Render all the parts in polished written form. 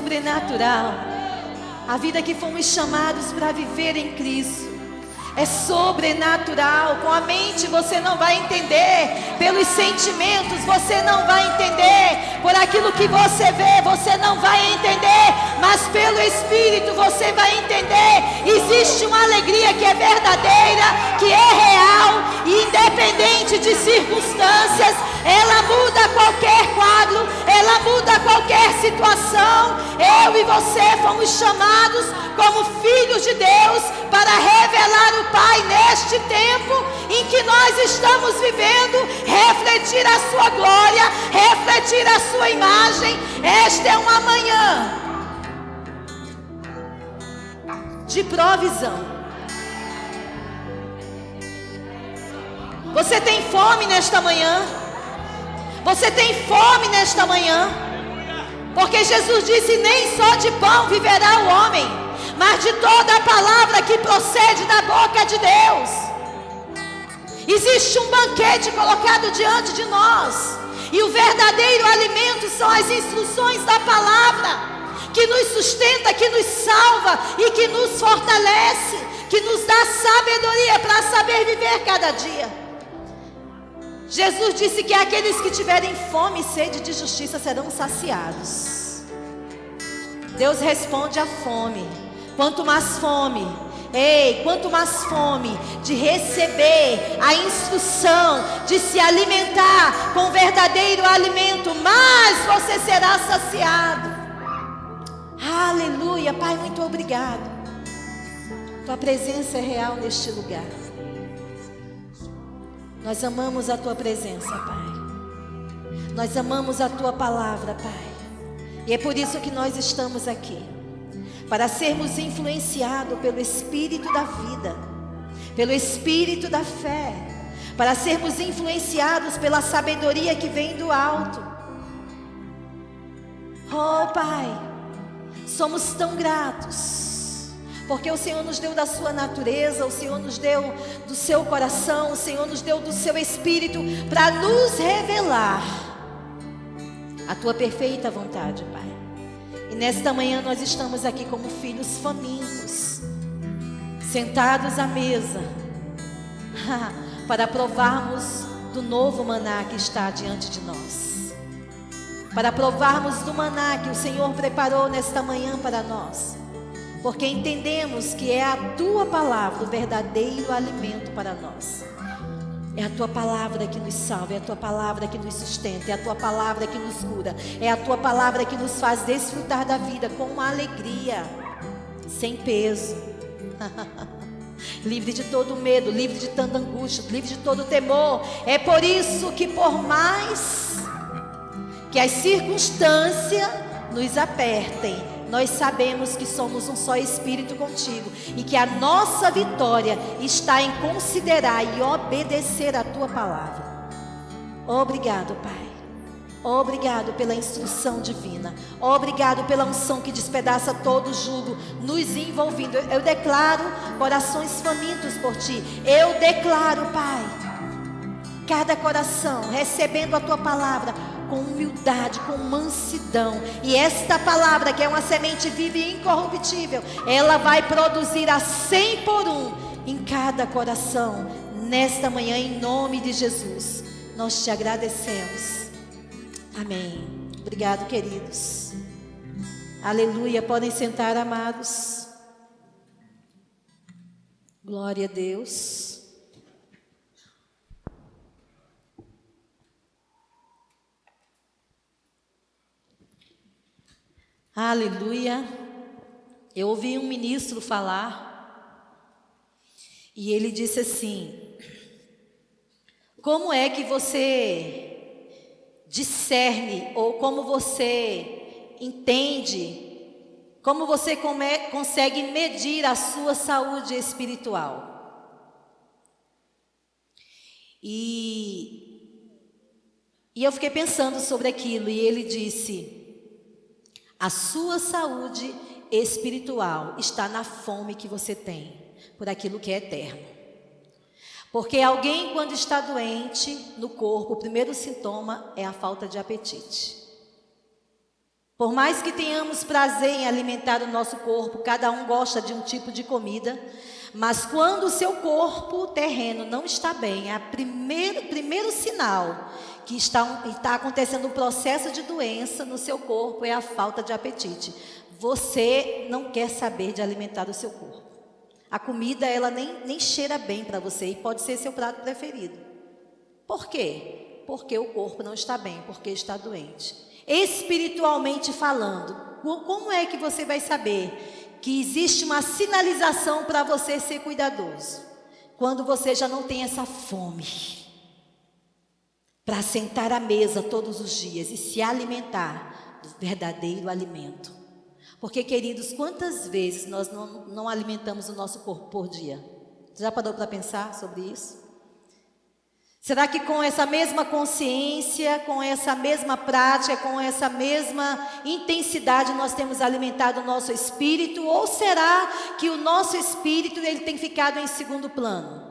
sobrenatural. A vida que fomos chamados para viver em Cristo é sobrenatural. Com a mente você não vai entender, pelos sentimentos você não vai entender, por aquilo que você vê você não vai entender, mas pelo Espírito você vai entender. Existe uma alegria que é verdadeira, que é real, e independente de circunstâncias, ela muda qualquer quadro, ela muda qualquer situação. Eu e você fomos chamados como filhos de Deus para revelar o Pai neste tempo em que nós estamos vivendo, refletir a sua glória, refletir a sua imagem. Esta é uma manhã de provisão. Você tem fome nesta manhã? Você tem fome nesta manhã? Porque Jesus disse: nem só de pão viverá o homem, mas de toda a palavra que procede da boca de Deus. Existe um banquete colocado diante de nós, e o verdadeiro alimento são as instruções da palavra, que nos sustenta, que nos salva e que nos fortalece, que nos dá sabedoria para saber viver cada dia. Jesus disse que aqueles que tiverem fome e sede de justiça serão saciados. Deus responde à fome. Quanto mais fome, quanto mais fome de receber a instrução, de se alimentar com verdadeiro alimento, mais você será saciado. Aleluia. Pai, muito obrigado. Tua presença é real neste lugar. Nós amamos a Tua presença, Pai. Nós amamos a Tua palavra, Pai. E é por isso que nós estamos aqui, para sermos influenciados pelo Espírito da vida, pelo Espírito da fé, para sermos influenciados pela sabedoria que vem do alto. Oh, Pai, somos tão gratos, porque o Senhor nos deu da sua natureza, o Senhor nos deu do seu coração, o Senhor nos deu do seu Espírito para nos revelar a Tua perfeita vontade, Pai. E nesta manhã nós estamos aqui como filhos famintos, sentados à mesa, para provarmos do novo maná que está diante de nós, para provarmos do maná que o Senhor preparou nesta manhã para nós, porque entendemos que é a Tua palavra o verdadeiro alimento para nós. É a Tua palavra que nos salva, é a Tua palavra que nos sustenta, é a Tua palavra que nos cura, é a Tua palavra que nos faz desfrutar da vida com uma alegria, sem peso, livre de todo medo, livre de tanta angústia, livre de todo temor. É por isso que, por mais que as circunstâncias nos apertem, nós sabemos que somos um só Espírito contigo, e que a nossa vitória está em considerar e obedecer a Tua palavra. Obrigado, Pai. Obrigado pela instrução divina. Obrigado pela unção que despedaça todo jugo, nos envolvendo. Eu declaro corações famintos por Ti. Eu declaro, Pai, cada coração recebendo a Tua palavra com humildade, com mansidão. E esta palavra, que é uma semente viva e incorruptível, ela vai produzir a 100 por 1 em cada coração. Nesta manhã, em nome de Jesus, nós Te agradecemos. Amém. Obrigado, queridos. Aleluia. Podem sentar, amados. Glória a Deus. Aleluia. Eu ouvi um ministro falar, e ele disse assim: como é que você discerne, ou como você entende, como você consegue medir a sua saúde espiritual? E eu fiquei pensando sobre aquilo, e ele disse: a sua saúde espiritual está na fome que você tem por aquilo que é eterno. Porque alguém, quando está doente no corpo, o primeiro sintoma é a falta de apetite. Por mais que tenhamos prazer em alimentar o nosso corpo, cada um gosta de um tipo de comida, mas quando o seu corpo terreno não está bem, é o primeiro sinal que está acontecendo um processo de doença no seu corpo, é a falta de apetite. Você não quer saber de alimentar o seu corpo. A comida, ela nem cheira bem para você e pode ser seu prato preferido. Por quê? Porque o corpo não está bem, porque está doente. Espiritualmente falando, como é que você vai saber que existe uma sinalização para você ser cuidadoso? Quando você já não tem essa fome para sentar à mesa todos os dias e se alimentar do verdadeiro alimento. Porque, queridos, quantas vezes nós não alimentamos o nosso corpo por dia? Você já parou para pensar sobre isso? Será que com essa mesma consciência, com essa mesma prática, com essa mesma intensidade nós temos alimentado o nosso espírito? Ou será que o nosso espírito ele tem ficado em segundo plano?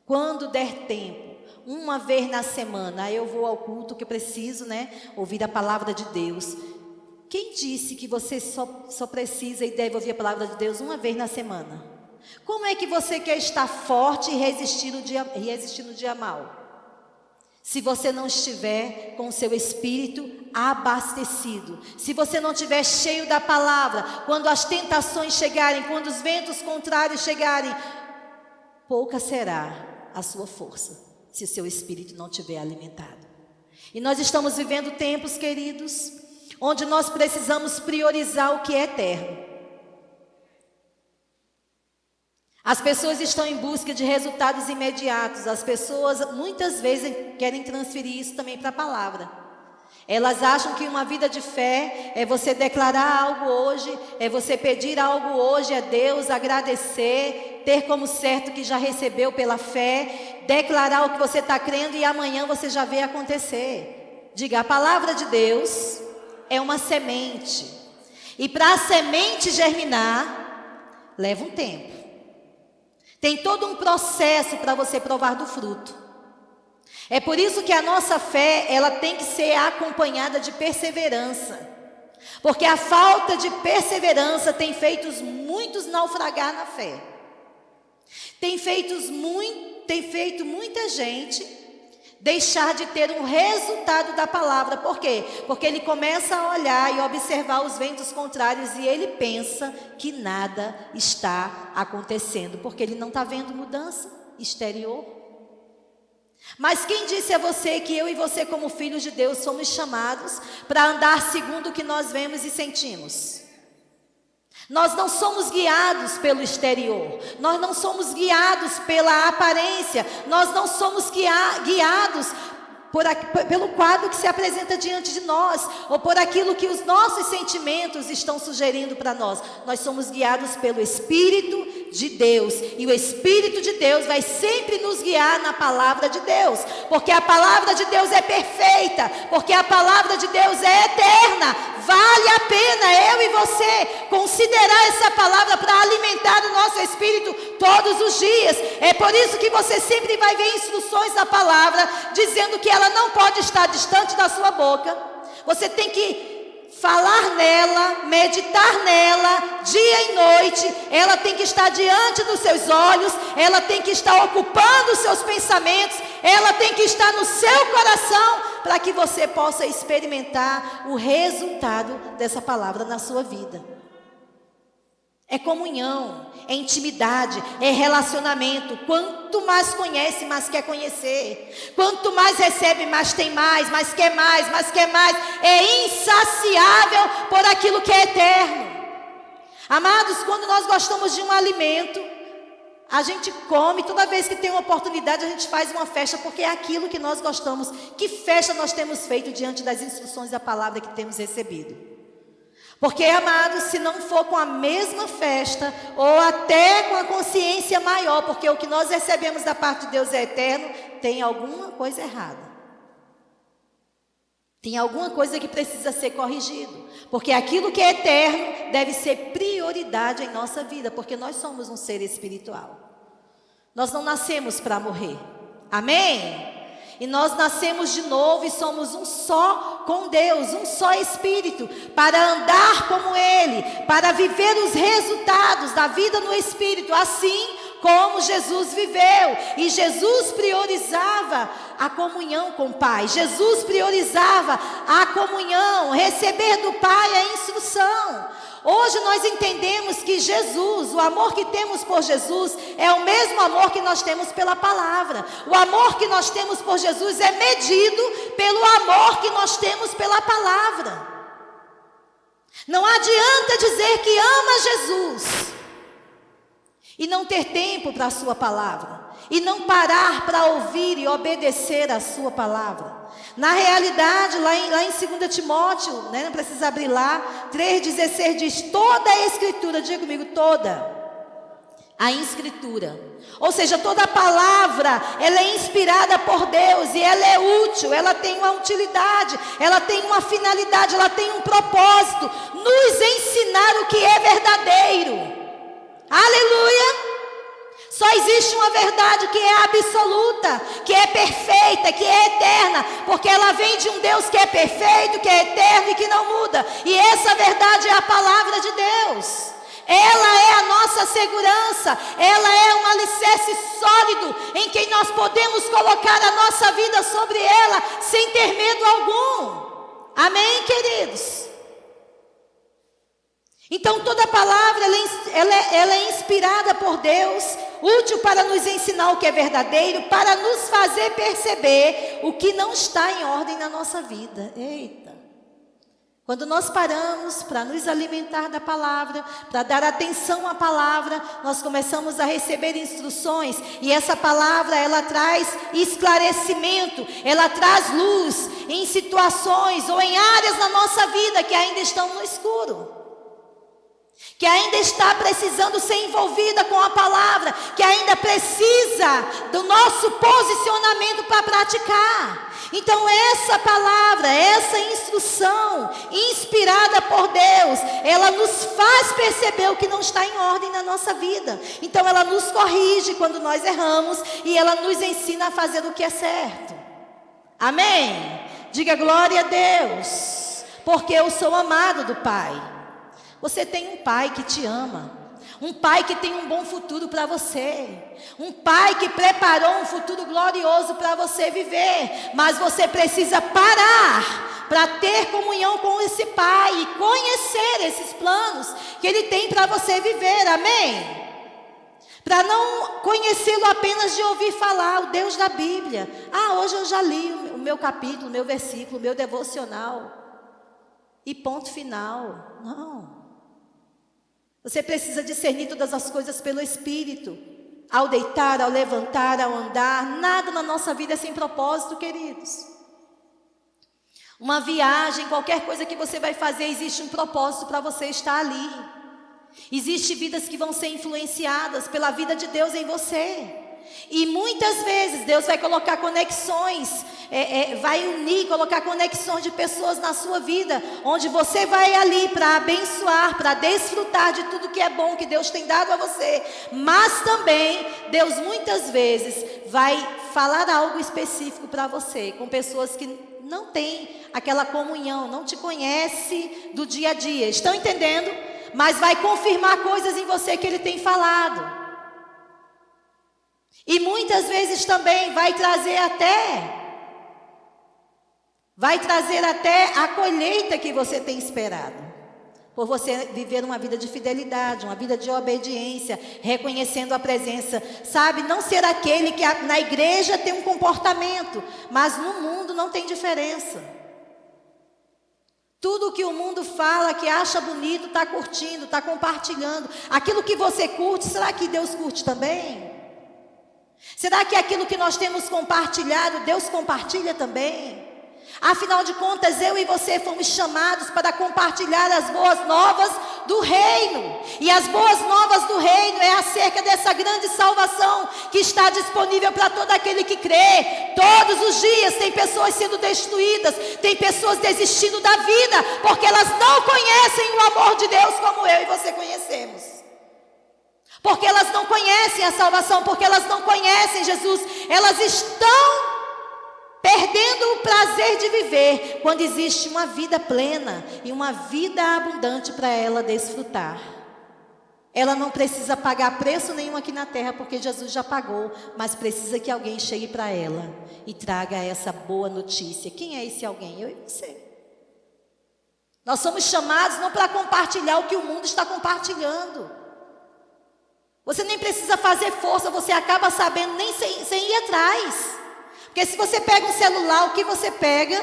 Quando der tempo, uma vez na semana, eu vou ao culto que eu preciso, ouvir a palavra de Deus. Quem disse que você só precisa e deve ouvir a palavra de Deus uma vez na semana? Como é que você quer estar forte e resistir no dia mal? Se você não estiver com o seu espírito abastecido, se você não estiver cheio da palavra, quando as tentações chegarem, quando os ventos contrários chegarem, pouca será a sua força, se o seu espírito não estiver alimentado. E nós estamos vivendo tempos, queridos, onde nós precisamos priorizar o que é eterno. As pessoas estão em busca de resultados imediatos. As pessoas muitas vezes querem transferir isso também para a palavra. Elas acham que uma vida de fé é você declarar algo hoje, é você pedir algo hoje a Deus, agradecer, ter como certo que já recebeu pela fé, declarar o que você está crendo e amanhã você já vê acontecer. Diga, a palavra de Deus é uma semente. E para a semente germinar, leva um tempo. Tem todo um processo para você provar do fruto. É por isso que a nossa fé, ela tem que ser acompanhada de perseverança. Porque a falta de perseverança tem feito muitos naufragar na fé. Tem feito muita gente deixar de ter um resultado da palavra. Por quê? Porque ele começa a olhar e observar os ventos contrários e ele pensa que nada está acontecendo, porque ele não está vendo mudança exterior. Mas quem disse a você que eu e você, como filhos de Deus, somos chamados para andar segundo o que nós vemos e sentimos? Nós não somos guiados pelo exterior, nós não somos guiados pela aparência, nós não somos guiados pelo quadro que se apresenta diante de nós, ou por aquilo que os nossos sentimentos estão sugerindo para nós. Nós somos guiados pelo Espírito de Deus, e o Espírito de Deus vai sempre nos guiar na palavra de Deus, porque a palavra de Deus é perfeita, porque a palavra de Deus é eterna. Vale a pena eu e você considerar essa palavra para alimentar o nosso espírito todos os dias. É por isso que você sempre vai ver instruções na palavra dizendo que ela não pode estar distante da sua boca. Você tem que falar nela, meditar nela, dia e noite. Ela tem que estar diante dos seus olhos, ela tem que estar ocupando os seus pensamentos, ela tem que estar no seu coração, para que você possa experimentar o resultado dessa palavra na sua vida. É comunhão, é intimidade, é relacionamento. Quanto mais conhece, mais quer conhecer. Quanto mais recebe, mais tem mais quer mais, mais quer mais. É insaciável por aquilo que é eterno. Amados, quando nós gostamos de um alimento, a gente come, toda vez que tem uma oportunidade a gente faz uma festa, porque é aquilo que nós gostamos. Que festa nós temos feito diante das instruções da palavra que temos recebido? Porque, amados, se não for com a mesma festa, ou até com a consciência maior, porque o que nós recebemos da parte de Deus é eterno, tem alguma coisa errada. Tem alguma coisa que precisa ser corrigido, porque aquilo que é eterno deve ser prioridade em nossa vida, porque nós somos um ser espiritual. Nós não nascemos para morrer, amém? E nós nascemos de novo e somos um só com Deus, um só Espírito, para andar como Ele, para viver os resultados da vida no Espírito, assim como Jesus viveu. E Jesus priorizava a comunhão com o Pai. Jesus priorizava a comunhão, receber do Pai a instrução. Hoje nós entendemos que Jesus, o amor que temos por Jesus, é o mesmo amor que nós temos pela palavra. O amor que nós temos por Jesus é medido pelo amor que nós temos pela palavra. Não adianta dizer que ama Jesus e não ter tempo para a sua palavra, e não parar para ouvir e obedecer a sua palavra. Na realidade, lá em 2 Timóteo, né, não precisa abrir lá, 3,16 diz: toda a escritura, diga comigo, toda a escritura, ou seja, toda a palavra, ela é inspirada por Deus, e ela é útil, ela tem uma utilidade, ela tem uma finalidade, ela tem um propósito, nos ensinar o que é verdadeiro. Aleluia! Só existe uma verdade que é absoluta, que é perfeita, que é eterna, porque ela vem de um Deus que é perfeito, que é eterno e que não muda. E essa verdade é a palavra de Deus. Ela é a nossa segurança, ela é um alicerce sólido em quem nós podemos colocar a nossa vida sobre ela sem ter medo algum. Amém, queridos? Então toda palavra ela é inspirada por Deus, útil para nos ensinar o que é verdadeiro, para nos fazer perceber o que não está em ordem na nossa vida. Eita! Quando nós paramos para nos alimentar da palavra, para dar atenção à palavra, nós começamos a receber instruções, e essa palavra ela traz esclarecimento, ela traz luz em situações ou em áreas da nossa vida que ainda estão no escuro, que ainda está precisando ser envolvida com a palavra, que ainda precisa do nosso posicionamento para praticar. Então essa palavra, essa instrução inspirada por Deus, ela nos faz perceber o que não está em ordem na nossa vida. Então ela nos corrige quando nós erramos, e ela nos ensina a fazer o que é certo. Amém? Diga glória a Deus, porque eu sou amado do Pai. Você tem um pai que te ama, um pai que tem um bom futuro para você, um pai que preparou um futuro glorioso para você viver, mas você precisa parar para ter comunhão com esse pai e conhecer esses planos que ele tem para você viver, amém? Para não conhecê-lo apenas de ouvir falar, o Deus da Bíblia. Hoje eu já li o meu capítulo, o meu versículo, o meu devocional, e ponto final. Não. Você precisa discernir todas as coisas pelo Espírito. Ao deitar, ao levantar, ao andar, nada na nossa vida é sem propósito, queridos. Uma viagem, qualquer coisa que você vai fazer, existe um propósito para você estar ali. Existem vidas que vão ser influenciadas pela vida de Deus em você. E muitas vezes Deus vai colocar conexões, vai unir, colocar conexões de pessoas na sua vida, onde você vai ali para abençoar, para desfrutar de tudo que é bom que Deus tem dado a você. Mas também Deus muitas vezes vai falar algo específico para você, com pessoas que não têm aquela comunhão, não te conhece do dia a dia. Estão entendendo? Mas vai confirmar coisas em você que Ele tem falado. E muitas vezes também vai trazer até a colheita que você tem esperado, por você viver uma vida de fidelidade, uma vida de obediência, reconhecendo a presença, sabe? Não ser aquele que na igreja tem um comportamento, mas no mundo não tem diferença. Tudo que o mundo fala, que acha bonito, está curtindo, está compartilhando. Aquilo que você curte, será que Deus curte também? Será que aquilo que nós temos compartilhado, Deus compartilha também? Afinal de contas, eu e você fomos chamados para compartilhar as boas novas do reino. E as boas novas do reino é acerca dessa grande salvação que está disponível para todo aquele que crê. Todos os dias tem pessoas sendo destruídas, tem pessoas desistindo da vida, porque elas não conhecem o amor de Deus como eu e você conhecemos. Porque elas não conhecem a salvação, porque elas não conhecem Jesus. Elas estão perdendo o prazer de viver, quando existe uma vida plena e uma vida abundante para ela desfrutar. Ela não precisa pagar preço nenhum aqui na terra, porque Jesus já pagou, mas precisa que alguém chegue para ela e traga essa boa notícia. Quem é esse alguém? Eu e você. Nós somos chamados não para compartilhar o que o mundo está compartilhando. Você nem precisa fazer força, você acaba sabendo nem sem ir atrás. Porque se você pega um celular, o que você pega,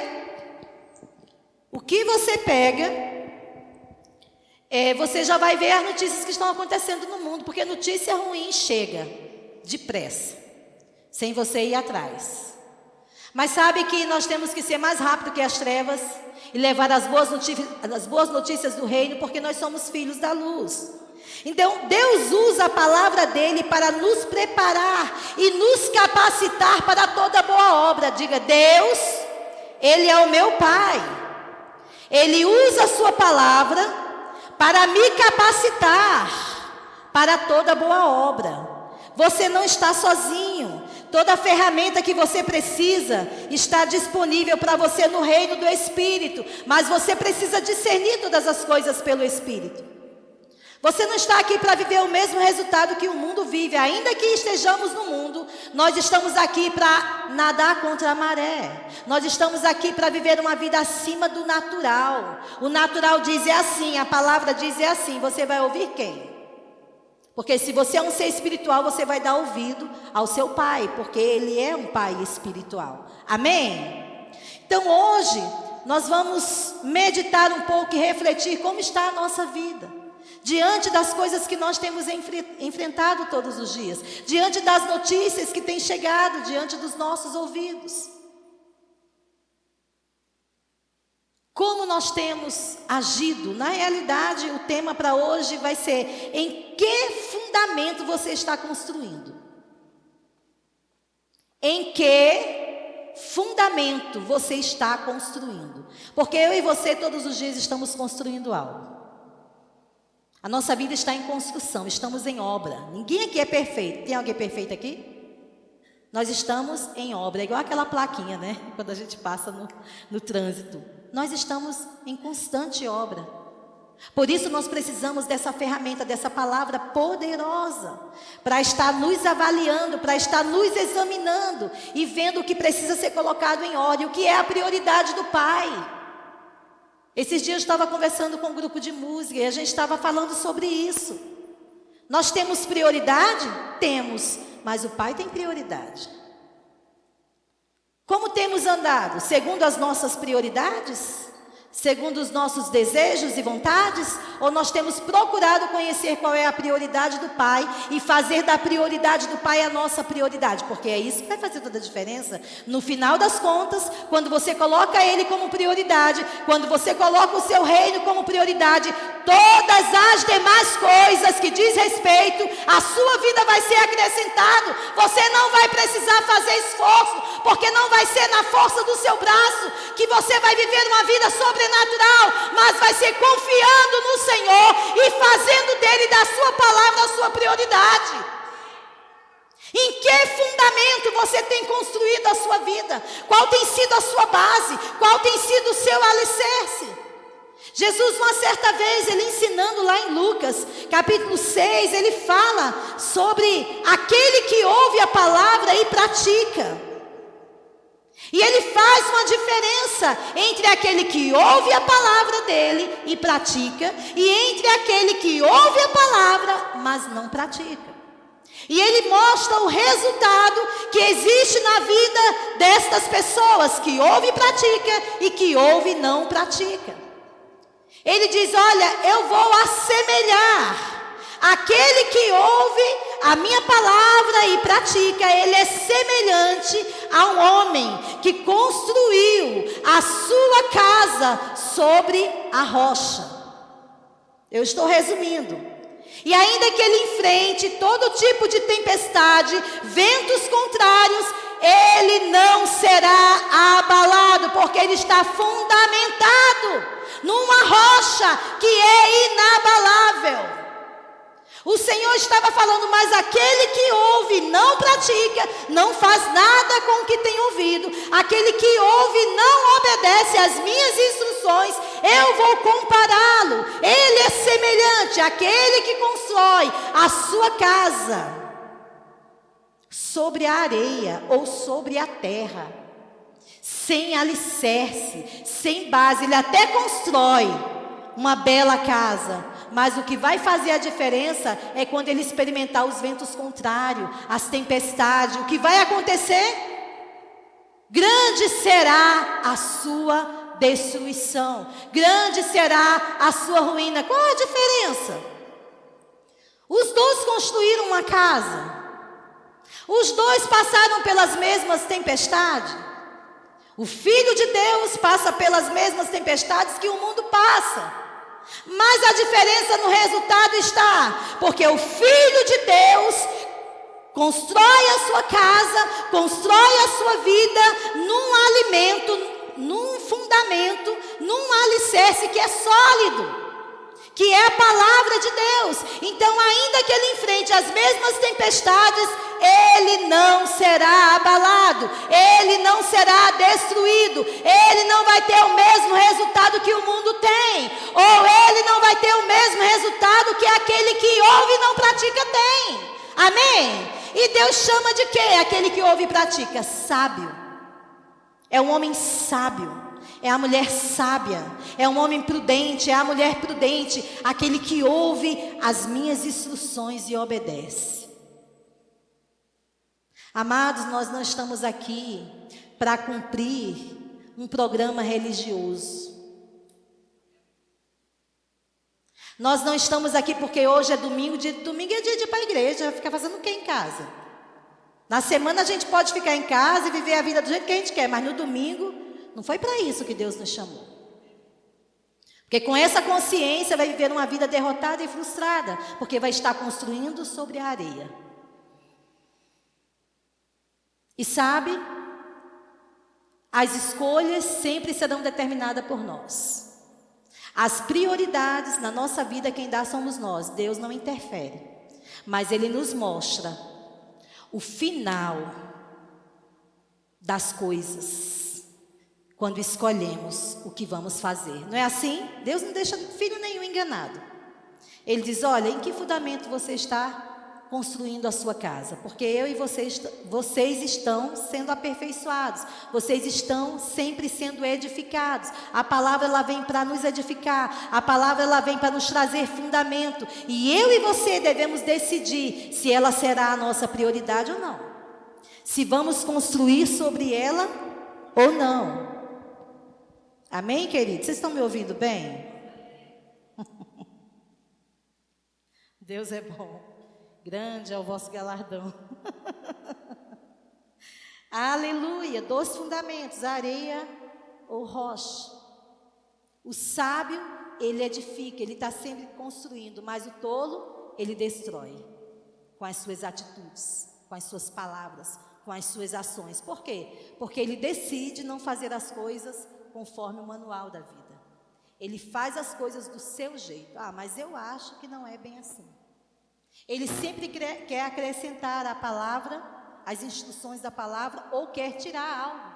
você já vai ver as notícias que estão acontecendo no mundo, porque notícia ruim chega depressa, sem você ir atrás. Mas sabe que nós temos que ser mais rápido que as trevas e levar as boas notícias do reino, porque nós somos filhos da luz. Então Deus usa a palavra dele para nos preparar e nos capacitar para toda boa obra. Diga: Deus, Ele é o meu Pai. Ele usa a sua palavra para me capacitar para toda boa obra. Você não está sozinho. Toda a ferramenta que você precisa está disponível para você no reino do Espírito. Mas você precisa discernir todas as coisas pelo Espírito. Você não está aqui para viver o mesmo resultado que o mundo vive. Ainda que estejamos no mundo, nós estamos aqui para nadar contra a maré. Nós estamos aqui para viver uma vida acima do natural. O natural diz é assim, a palavra diz é assim. Você vai ouvir quem? Porque se você é um ser espiritual, você vai dar ouvido ao seu pai, porque ele é um pai espiritual. Amém? Então hoje, nós vamos meditar um pouco e refletir como está a nossa vida. Diante das coisas que nós temos enfrentado todos os dias. Diante das notícias que têm chegado diante dos nossos ouvidos. Como nós temos agido? Na realidade, o tema para hoje vai ser: em que fundamento você está construindo? Em que fundamento você está construindo? Porque eu e você todos os dias estamos construindo algo. A nossa vida está em construção, estamos em obra. Ninguém aqui é perfeito. Tem alguém perfeito aqui? Nós estamos em obra, é igual aquela plaquinha, né? Quando a gente passa no trânsito. Nós estamos em constante obra. Por isso nós precisamos dessa ferramenta, dessa palavra poderosa, para estar nos avaliando, para estar nos examinando e vendo o que precisa ser colocado em ordem, o que é a prioridade do Pai. Esses dias eu estava conversando com um grupo de música e a gente estava falando sobre isso. Nós temos prioridade? Temos, mas o Pai tem prioridade. Como temos andado? Segundo as nossas prioridades? Segundo os nossos desejos e vontades? Ou nós temos procurado conhecer qual é a prioridade do Pai e fazer da prioridade do Pai a nossa prioridade? Porque é isso que vai fazer toda a diferença. No final das contas, quando você coloca Ele como prioridade, quando você coloca o seu reino como prioridade, todas as demais coisas que diz respeito, a sua vida vai ser acrescentado. Você não vai precisar fazer esforço, porque não vai ser na força do seu braço que você vai viver uma vida sobrenatural, mas vai ser confiando no Senhor e fazendo dele, da sua palavra, a sua prioridade. Em que fundamento você tem construído a sua vida? Qual tem sido a sua base? Qual tem sido o seu alicerce? Jesus, uma certa vez, ele ensinando lá em Lucas, capítulo 6, ele fala sobre aquele que ouve a palavra e pratica. E ele faz uma diferença entre aquele que ouve a palavra dele e pratica, e entre aquele que ouve a palavra, mas não pratica. E ele mostra o resultado que existe na vida destas pessoas, que ouve e pratica, e que ouve e não pratica. Ele diz: olha, eu vou assemelhar aquele que ouve a minha palavra e pratica, ele é semelhante a um homem que construiu a sua casa sobre a rocha. Eu estou resumindo. E ainda que ele enfrente todo tipo de tempestade, ventos contrários, ele não será abalado, porque ele está fundamentado numa rocha que é inabalável. O Senhor estava falando, mas aquele que ouve não pratica, não faz nada com o que tem ouvido. Aquele que ouve não obedece às minhas instruções, eu vou compará-lo. Ele é semelhante àquele que constrói a sua casa sobre a areia ou sobre a terra, sem alicerce, sem base. Ele até constrói uma bela casa, mas o que vai fazer a diferença é quando ele experimentar os ventos contrários, as tempestades. O que vai acontecer? Grande será a sua destruição, grande será a sua ruína. Qual a diferença? Os dois construíram uma casa, os dois passaram pelas mesmas tempestades. O Filho de Deus passa pelas mesmas tempestades que o mundo passa. Mas a diferença no resultado está, porque o Filho de Deus constrói a sua casa, constrói a sua vida num alimento, num fundamento, num alicerce que é sólido, que é a palavra de Deus. Então, ainda que ele enfrente as mesmas tempestades, ele não será abalado, ele não será destruído, ele não vai ter o mesmo resultado que o mundo tem, ou ele não vai ter o mesmo resultado que aquele que ouve e não pratica tem. Amém? E Deus chama de quê? Aquele que ouve e pratica? Sábio. É um homem sábio. É a mulher sábia, é um homem prudente, é a mulher prudente, aquele que ouve as minhas instruções e obedece. Amados, nós não estamos aqui para cumprir um programa religioso. Nós não estamos aqui porque hoje é domingo, domingo é dia de ir para a igreja, ficar fazendo o que em casa? Na semana a gente pode ficar em casa e viver a vida do jeito que a gente quer, mas no domingo não foi para isso que Deus nos chamou. Porque com essa consciência vai viver uma vida derrotada e frustrada, porque vai estar construindo sobre a areia. E sabe, as escolhas sempre serão determinadas por nós. As prioridades na nossa vida, quem dá somos nós. Deus não interfere, mas Ele nos mostra o final das coisas quando escolhemos o que vamos fazer. Não é assim? Deus não deixa filho nenhum enganado. Ele diz, olha, em que fundamento você está construindo a sua casa? Porque eu e vocês estão sendo aperfeiçoados. Vocês estão sempre sendo edificados. A palavra ela vem para nos edificar. A palavra ela vem para nos trazer fundamento. E eu e você devemos decidir se ela será a nossa prioridade ou não. Se vamos construir sobre ela ou não. Amém, queridos? Vocês estão me ouvindo bem? Deus é bom. Grande é o vosso galardão. Aleluia. 2 fundamentos, areia ou rocha. O sábio, ele edifica, ele está sempre construindo. Mas o tolo, ele destrói. Com as suas atitudes, com as suas palavras, com as suas ações. Por quê? Porque ele decide não fazer as coisas conforme o manual da vida. Ele faz as coisas do seu jeito. Ah, mas eu acho que não é bem assim. Ele sempre quer acrescentar a palavra, as instruções da palavra, ou quer tirar algo.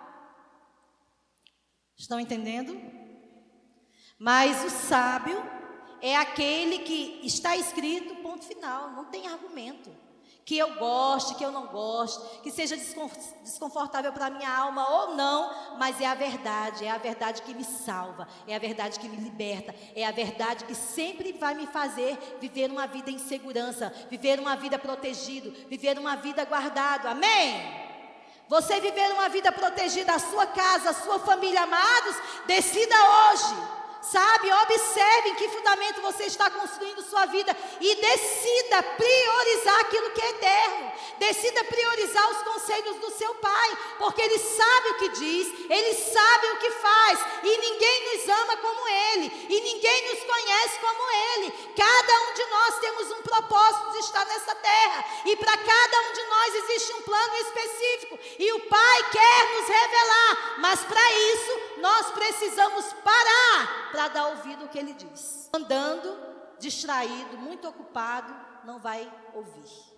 Estão entendendo? Mas o sábio é aquele que está escrito, ponto final, não tem argumento. Que eu goste, que eu não goste, que seja desconfortável para a minha alma ou não, mas é a verdade que me salva, é a verdade que me liberta, é a verdade que sempre vai me fazer viver uma vida em segurança, viver uma vida protegida, viver uma vida guardada, amém? Você viver uma vida protegida, a sua casa, a sua família, amados, decida hoje. Sabe, observe em que fundamento você está construindo sua vida e decida priorizar aquilo que é eterno. Decida priorizar os conselhos do seu Pai, porque Ele sabe o que diz, Ele sabe o que faz, e ninguém nos ama como Ele, e ninguém nos conhece como Ele. Cada um de nós temos um propósito de estar nessa terra, e para cada um de nós existe um plano específico, e o Pai quer nos revelar, mas para isso nós precisamos parar para dar ouvido ao que Ele diz. Andando, distraído, muito ocupado, não vai ouvir.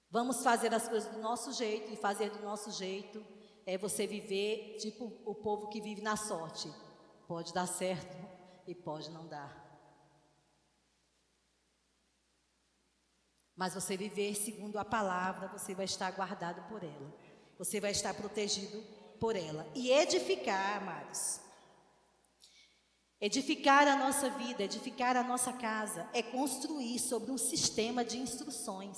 Vamos fazer as coisas do nosso jeito, e fazer do nosso jeito é você viver tipo o povo que vive na sorte. Pode dar certo e pode não dar. Mas você viver segundo a palavra, você vai estar guardado por ela. Você vai estar protegido por ela. E edificar, amados. Edificar a nossa vida, edificar a nossa casa, é construir sobre um sistema de instruções,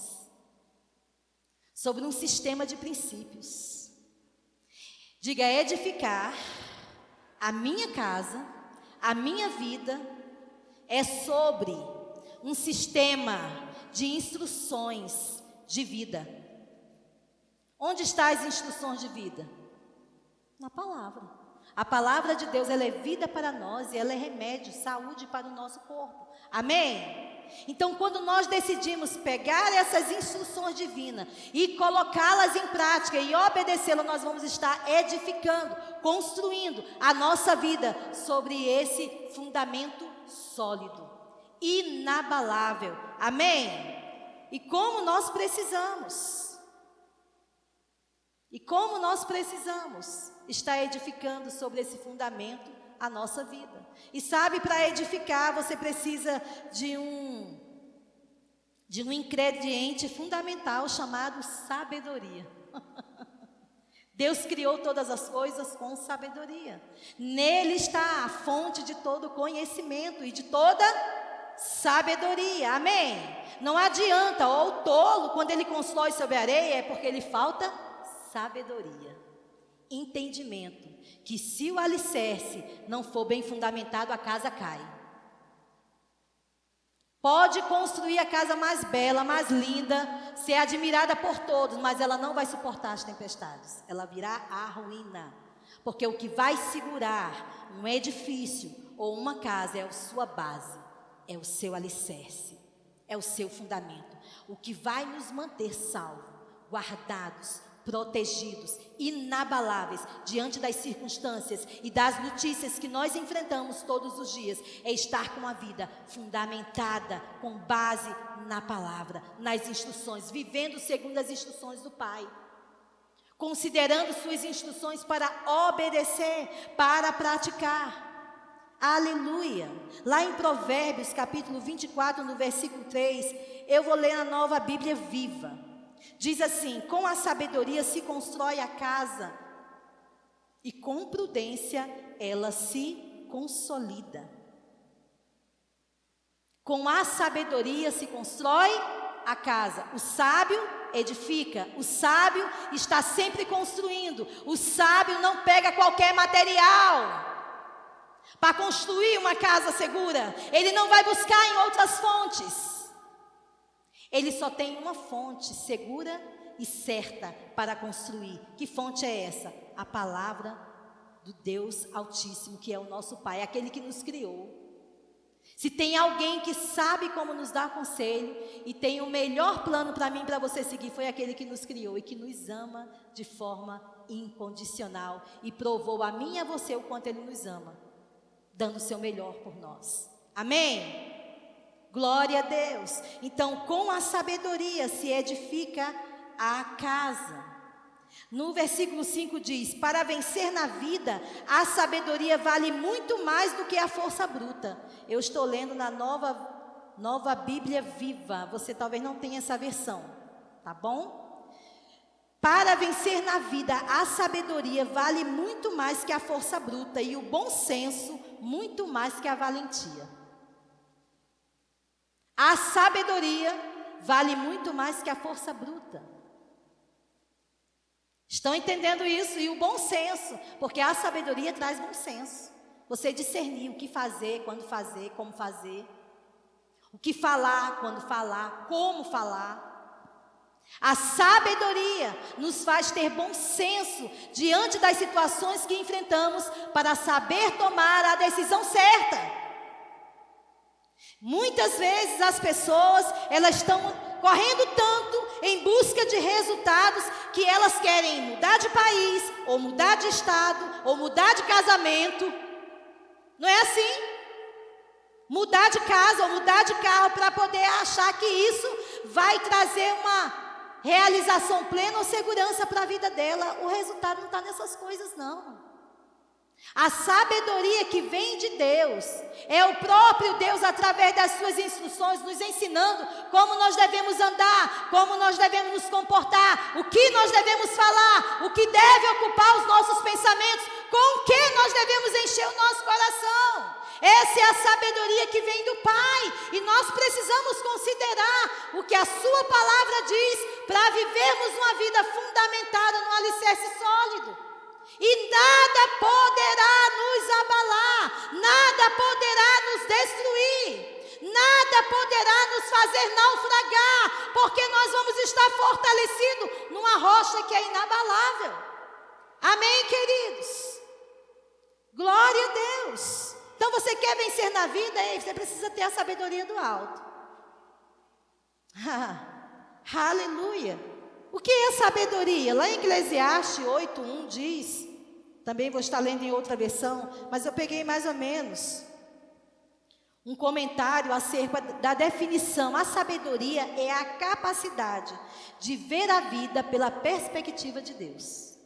sobre um sistema de princípios. Diga, edificar a minha casa, a minha vida, é sobre um sistema de instruções de vida. Onde estão as instruções de vida? Na palavra. A palavra de Deus, ela é vida para nós e ela é remédio, saúde para o nosso corpo. Amém? Então, quando nós decidimos pegar essas instruções divinas e colocá-las em prática e obedecê-las, nós vamos estar edificando, construindo a nossa vida sobre esse fundamento sólido, inabalável. Amém? E como nós precisamos estar edificando sobre esse fundamento a nossa vida. E sabe, para edificar você precisa de um ingrediente fundamental chamado sabedoria. Deus criou todas as coisas com sabedoria. Nele está a fonte de todo conhecimento e de toda sabedoria. Amém? Não adianta, ou o tolo, quando ele constrói sobre a areia, é porque lhe falta sabedoria, entendimento, que se o alicerce não for bem fundamentado, a casa cai. Pode construir a casa mais bela, mais linda, ser admirada por todos, mas ela não vai suportar as tempestades, ela virá a ruína, porque o que vai segurar um edifício ou uma casa é a sua base, é o seu alicerce, é o seu fundamento, o que vai nos manter salvos, guardados, protegidos, inabaláveis diante das circunstâncias e das notícias que nós enfrentamos todos os dias, é estar com a vida fundamentada, com base na palavra, nas instruções, vivendo segundo as instruções do Pai, considerando suas instruções para obedecer, para praticar. Aleluia! Lá em Provérbios, capítulo 24, no versículo 3, eu vou ler a Nova Bíblia Viva. Diz assim: com a sabedoria se constrói a casa, e com prudência ela se consolida. Com a sabedoria se constrói a casa. O sábio edifica, o sábio está sempre construindo, o sábio não pega qualquer material para construir uma casa segura, ele não vai buscar em outras fontes. Ele só tem uma fonte segura e certa para construir. Que fonte é essa? A palavra do Deus Altíssimo, que é o nosso Pai, aquele que nos criou. Se tem alguém que sabe como nos dar conselho e tem o melhor plano para mim e para você seguir, foi aquele que nos criou e que nos ama de forma incondicional e provou a mim e a você o quanto Ele nos ama, dando o seu melhor por nós. Amém? Glória a Deus. Então, com a sabedoria se edifica a casa. No versículo 5 diz: para vencer na vida, a sabedoria vale muito mais do que a força bruta. Eu estou lendo na nova Bíblia Viva. Você talvez não tenha essa versão, tá bom? Para vencer na vida, a sabedoria vale muito mais que a força bruta, e o bom senso muito mais que a valentia. A sabedoria vale muito mais que a força bruta. Estão entendendo isso? E o bom senso, porque a sabedoria traz bom senso. Você discernir o que fazer, quando fazer, como fazer. O que falar, quando falar, como falar. A sabedoria nos faz ter bom senso diante das situações que enfrentamos, para saber tomar a decisão certa. Muitas vezes as pessoas, elas estão correndo tanto em busca de resultados, que elas querem mudar de país, ou mudar de estado, ou mudar de casamento. Não é assim? mudar de casa ou mudar de carro para poder achar que isso vai trazer uma realização plena ou segurança para a vida dela. O resultado não está nessas coisas, não. A sabedoria que vem de Deus é o próprio Deus, através das suas instruções, nos ensinando como nós devemos andar, como nós devemos nos comportar, o que nós devemos falar, o que deve ocupar os nossos pensamentos, com o que nós devemos encher o nosso coração. Essa é a sabedoria que vem do Pai, e nós precisamos considerar o que a sua palavra diz para vivermos uma vida fundamentada no alicerce sólido. E nada poderá nos abalar, nada poderá nos destruir, nada poderá nos fazer naufragar, porque nós vamos estar fortalecidos numa rocha que é inabalável. Amém, queridos? Glória a Deus. Então você quer vencer na vida? Você precisa ter a sabedoria do alto. Aleluia. O que é sabedoria? Lá em Eclesiastes 8:1 diz, também vou estar lendo em outra versão, mas eu peguei mais ou menos um comentário acerca da definição. A sabedoria é a capacidade de ver a vida pela perspectiva de Deus.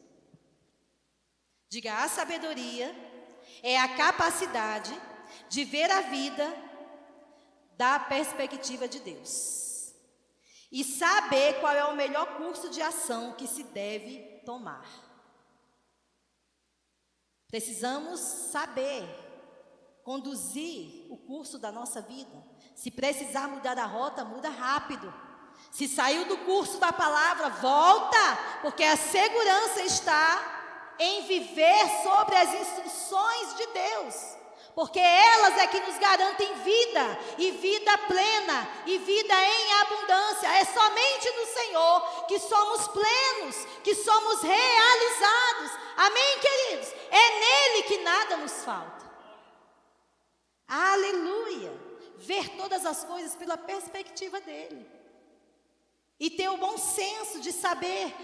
Diga, a sabedoria é a capacidade de ver a vida da perspectiva de Deus. E saber qual é o melhor curso de ação que se deve tomar. Precisamos saber conduzir o curso da nossa vida. Se precisar mudar a rota, muda rápido. Se saiu do curso da palavra, volta, porque a segurança está em viver sobre as instruções de Deus. Porque elas é que nos garantem vida, e vida plena, e vida em abundância. É somente no Senhor que somos plenos, que somos realizados. Amém, queridos? É nele que nada nos falta. Aleluia! Ver todas as coisas pela perspectiva dele. E ter o bom senso de saber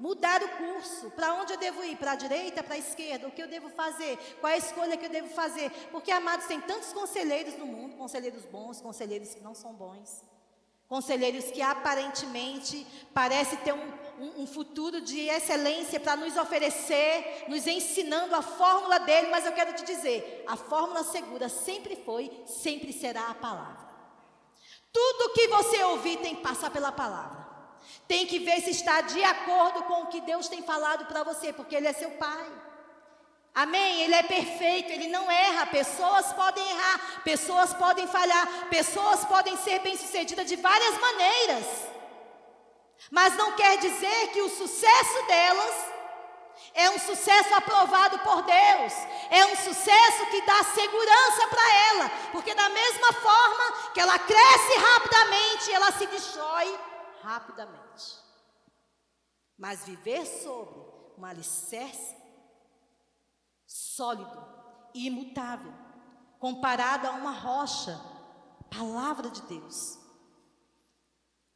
mudar o curso, para onde eu devo ir, para a direita, para a esquerda, o que eu devo fazer, qual é a escolha que eu devo fazer, porque, amados, tem tantos conselheiros no mundo, conselheiros bons, conselheiros que não são bons, conselheiros que aparentemente parecem ter um futuro de excelência para nos oferecer, nos ensinando a fórmula dele, mas eu quero te dizer, a fórmula segura sempre foi, sempre será a palavra. Tudo que você ouvir tem que passar pela palavra. Tem que ver se está de acordo com o que Deus tem falado para você, porque Ele é seu Pai. Amém? Ele é perfeito, Ele não erra. Pessoas podem errar, pessoas podem falhar, pessoas podem ser bem-sucedidas de várias maneiras. Mas não quer dizer que o sucesso delas é um sucesso aprovado por Deus. É um sucesso que dá segurança para ela, porque da mesma forma que ela cresce rapidamente, ela se destrói rapidamente. Mas viver sobre um alicerce sólido e imutável, comparado a uma rocha, palavra de Deus.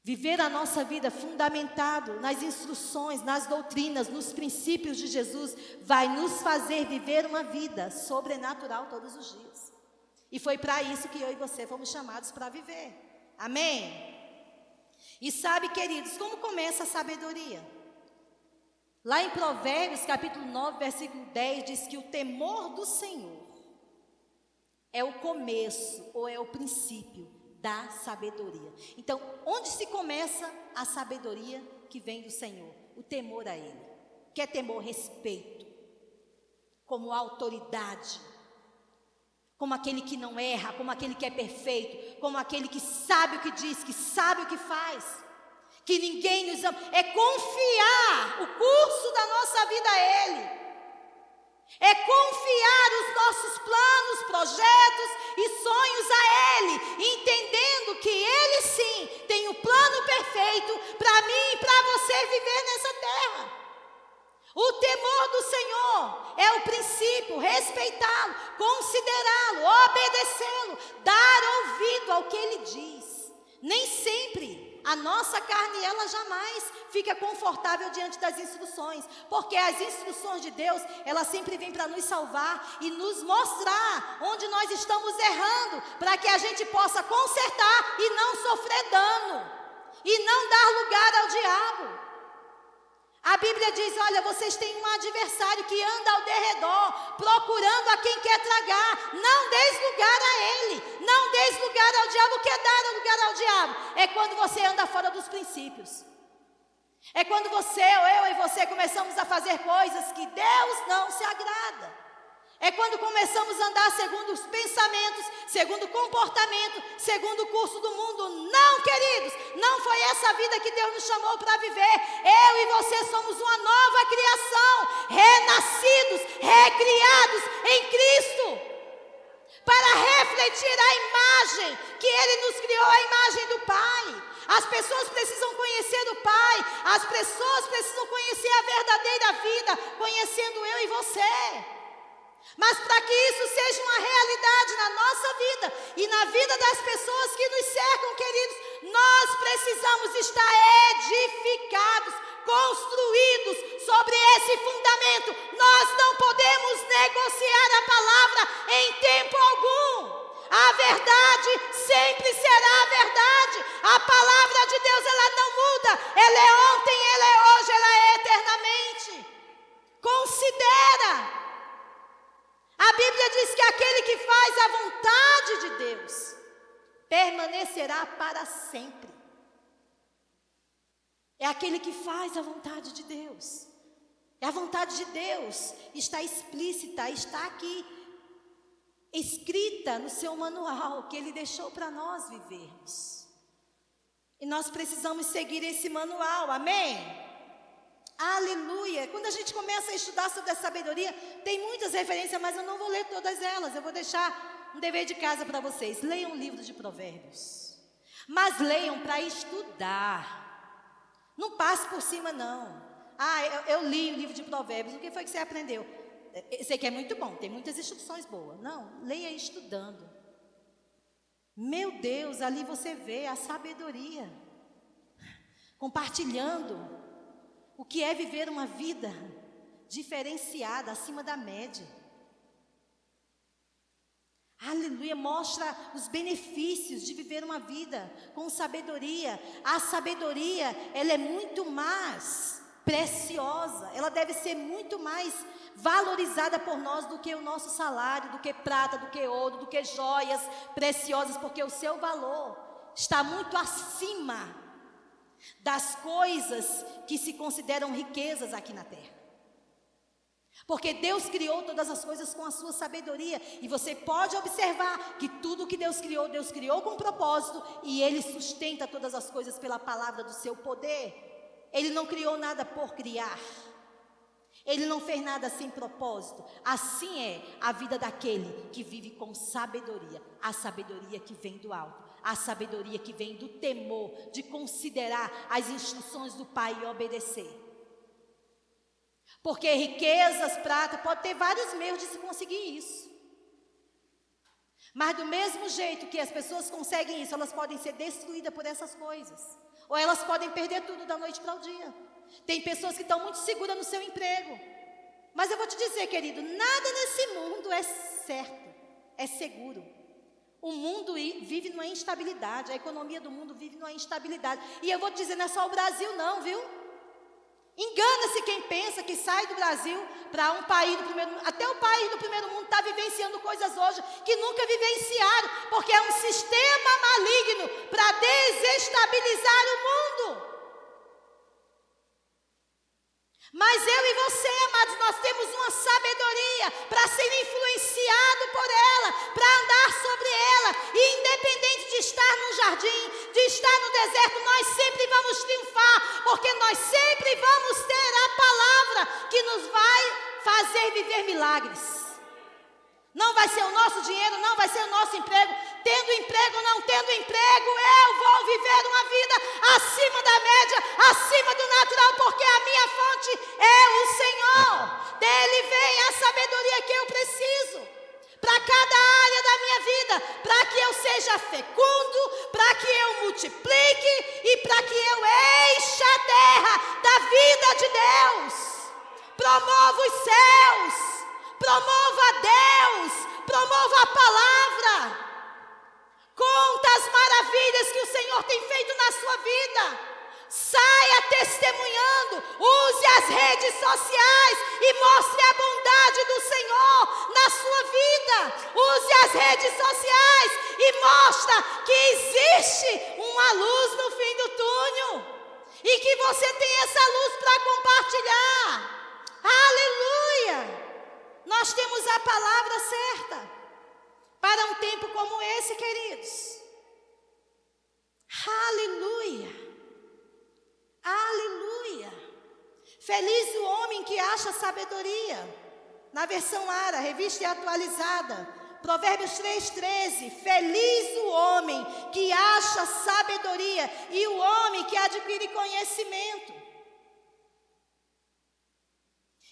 Viver a nossa vida fundamentado nas instruções, nas doutrinas, nos princípios de Jesus, vai nos fazer viver uma vida sobrenatural todos os dias. E foi para isso que eu e você fomos chamados para viver. Amém? E sabe, queridos, como começa a sabedoria? Lá em Provérbios, capítulo 9, versículo 10, diz que o temor do Senhor é o começo, ou é o princípio da sabedoria. Então, onde se começa a sabedoria que vem do Senhor? O temor a Ele. Que é temor? Respeito, como autoridade, como aquele que não erra, como aquele que é perfeito, como aquele que sabe o que diz, que sabe o que faz, que ninguém nos ama. É confiar o curso da nossa vida a Ele. É confiar os nossos planos, projetos e sonhos a Ele, entendendo que Ele sim tem o plano perfeito para mim e para você viver nessa terra. O temor do Senhor é o princípio, respeitá-lo, considerá-lo, obedecê-lo, dar ouvido ao que Ele diz. Nem sempre a nossa carne, ela jamais fica confortável diante das instruções, porque as instruções de Deus, elas sempre vêm para nos salvar e nos mostrar onde nós estamos errando, para que a gente possa consertar e não sofrer dano, e não dar lugar ao diabo. A Bíblia diz, olha, vocês têm um adversário que anda ao derredor, procurando a quem quer tragar. Não deis lugar a ele, não deis lugar ao diabo. O que é dar lugar ao diabo? É quando você anda fora dos princípios. É quando você, ou eu e você, começamos a fazer coisas que Deus não se agrada. É quando começamos a andar segundo os pensamentos, segundo o comportamento, segundo o curso do mundo. Não, queridos, não foi essa vida que Deus nos chamou para viver. Eu e você somos uma nova criação, renascidos, recriados em Cristo, para refletir a imagem que Ele nos criou, a imagem do Pai. As pessoas precisam conhecer o Pai, as pessoas precisam conhecer a verdadeira vida, conhecendo eu e você. Mas para que isso seja uma realidade na nossa vida e na vida das pessoas que nos cercam, queridos, nós precisamos estar edificados, construídos sobre esse fundamento. Nós não podemos negociar a palavra em tempo algum. A verdade sempre será a verdade. A palavra de Deus, ela não muda. Ela é ontem, ela é hoje, ela é eternamente. Considera. A Bíblia diz que aquele que faz a vontade de Deus permanecerá para sempre. É aquele que faz a vontade de Deus. E a vontade de Deus está explícita, está aqui, escrita no seu manual, que Ele deixou para nós vivermos. E nós precisamos seguir esse manual, amém? Aleluia! Quando a gente começa a estudar sobre a sabedoria, tem muitas referências, mas eu não vou ler todas elas. Eu vou deixar um dever de casa para vocês. Leiam o livro de Provérbios, mas leiam para estudar. Não passe por cima, não. Eu li o livro de Provérbios. O que foi que você aprendeu? Sei que é muito bom, tem muitas instruções boas. Não, leia estudando. Meu Deus, ali você vê a sabedoria, compartilhando o que é viver uma vida diferenciada, acima da média. Aleluia, mostra os benefícios de viver uma vida com sabedoria. A sabedoria, ela é muito mais preciosa, ela deve ser muito mais valorizada por nós do que o nosso salário, do que prata, do que ouro, do que joias preciosas, porque o seu valor está muito acima das coisas que se consideram riquezas aqui na terra. Porque Deus criou todas as coisas com a sua sabedoria. E você pode observar que tudo que Deus criou com um propósito. E Ele sustenta todas as coisas pela palavra do seu poder. Ele não criou nada por criar. Ele não fez nada sem propósito. Assim é a vida daquele que vive com sabedoria. A sabedoria que vem do alto. A sabedoria que vem do temor, de considerar as instruções do Pai e obedecer. Porque riquezas, prata, pode ter vários meios de se conseguir isso. Mas do mesmo jeito que as pessoas conseguem isso, elas podem ser destruídas por essas coisas. Ou elas podem perder tudo da noite para o dia. Tem pessoas que estão muito seguras no seu emprego. Mas eu vou te dizer, querido, nada nesse mundo é certo, é seguro. O mundo vive numa instabilidade, a economia do mundo vive numa instabilidade. E eu vou te dizer, não é só o Brasil não, viu? Engana-se quem pensa que sai do Brasil para um país do primeiro mundo. Até o país do primeiro mundo está vivenciando coisas hoje que nunca vivenciaram, porque é um sistema maligno para desestabilizar o mundo. Mas eu e você, amados, nós temos uma sabedoria para ser influenciado por ela, para andar sobre ela. E independente de estar num jardim, de estar no deserto, nós sempre vamos triunfar, porque nós sempre vamos ter a palavra que nos vai fazer viver milagres. Não vai ser o nosso dinheiro, não vai ser o nosso emprego. Tendo emprego ou não tendo emprego, eu vou viver uma vida acima da média, acima do natural, porque a minha fonte é o Senhor. Dele vem a sabedoria que eu preciso para cada área da minha vida. vida, para que eu seja fecundo, para que eu multiplique e para que eu encha a terra da vida de Deus. Promova os céus, promova Deus, promova a palavra. Conta as maravilhas que o Senhor tem feito na sua vida. Saia testemunhando, use as redes sociais e mostre a bondade do Senhor na sua vida. Use as redes sociais e mostra que existe uma luz no fim do túnel e que você tem essa luz para compartilhar. Aleluia! Nós temos a palavra certa para um tempo como esse, queridos. Aleluia! Aleluia! Feliz o homem que acha sabedoria. Na versão ARA, revista e atualizada, Provérbios 3:13. Feliz o homem que acha sabedoria e o homem que adquire conhecimento.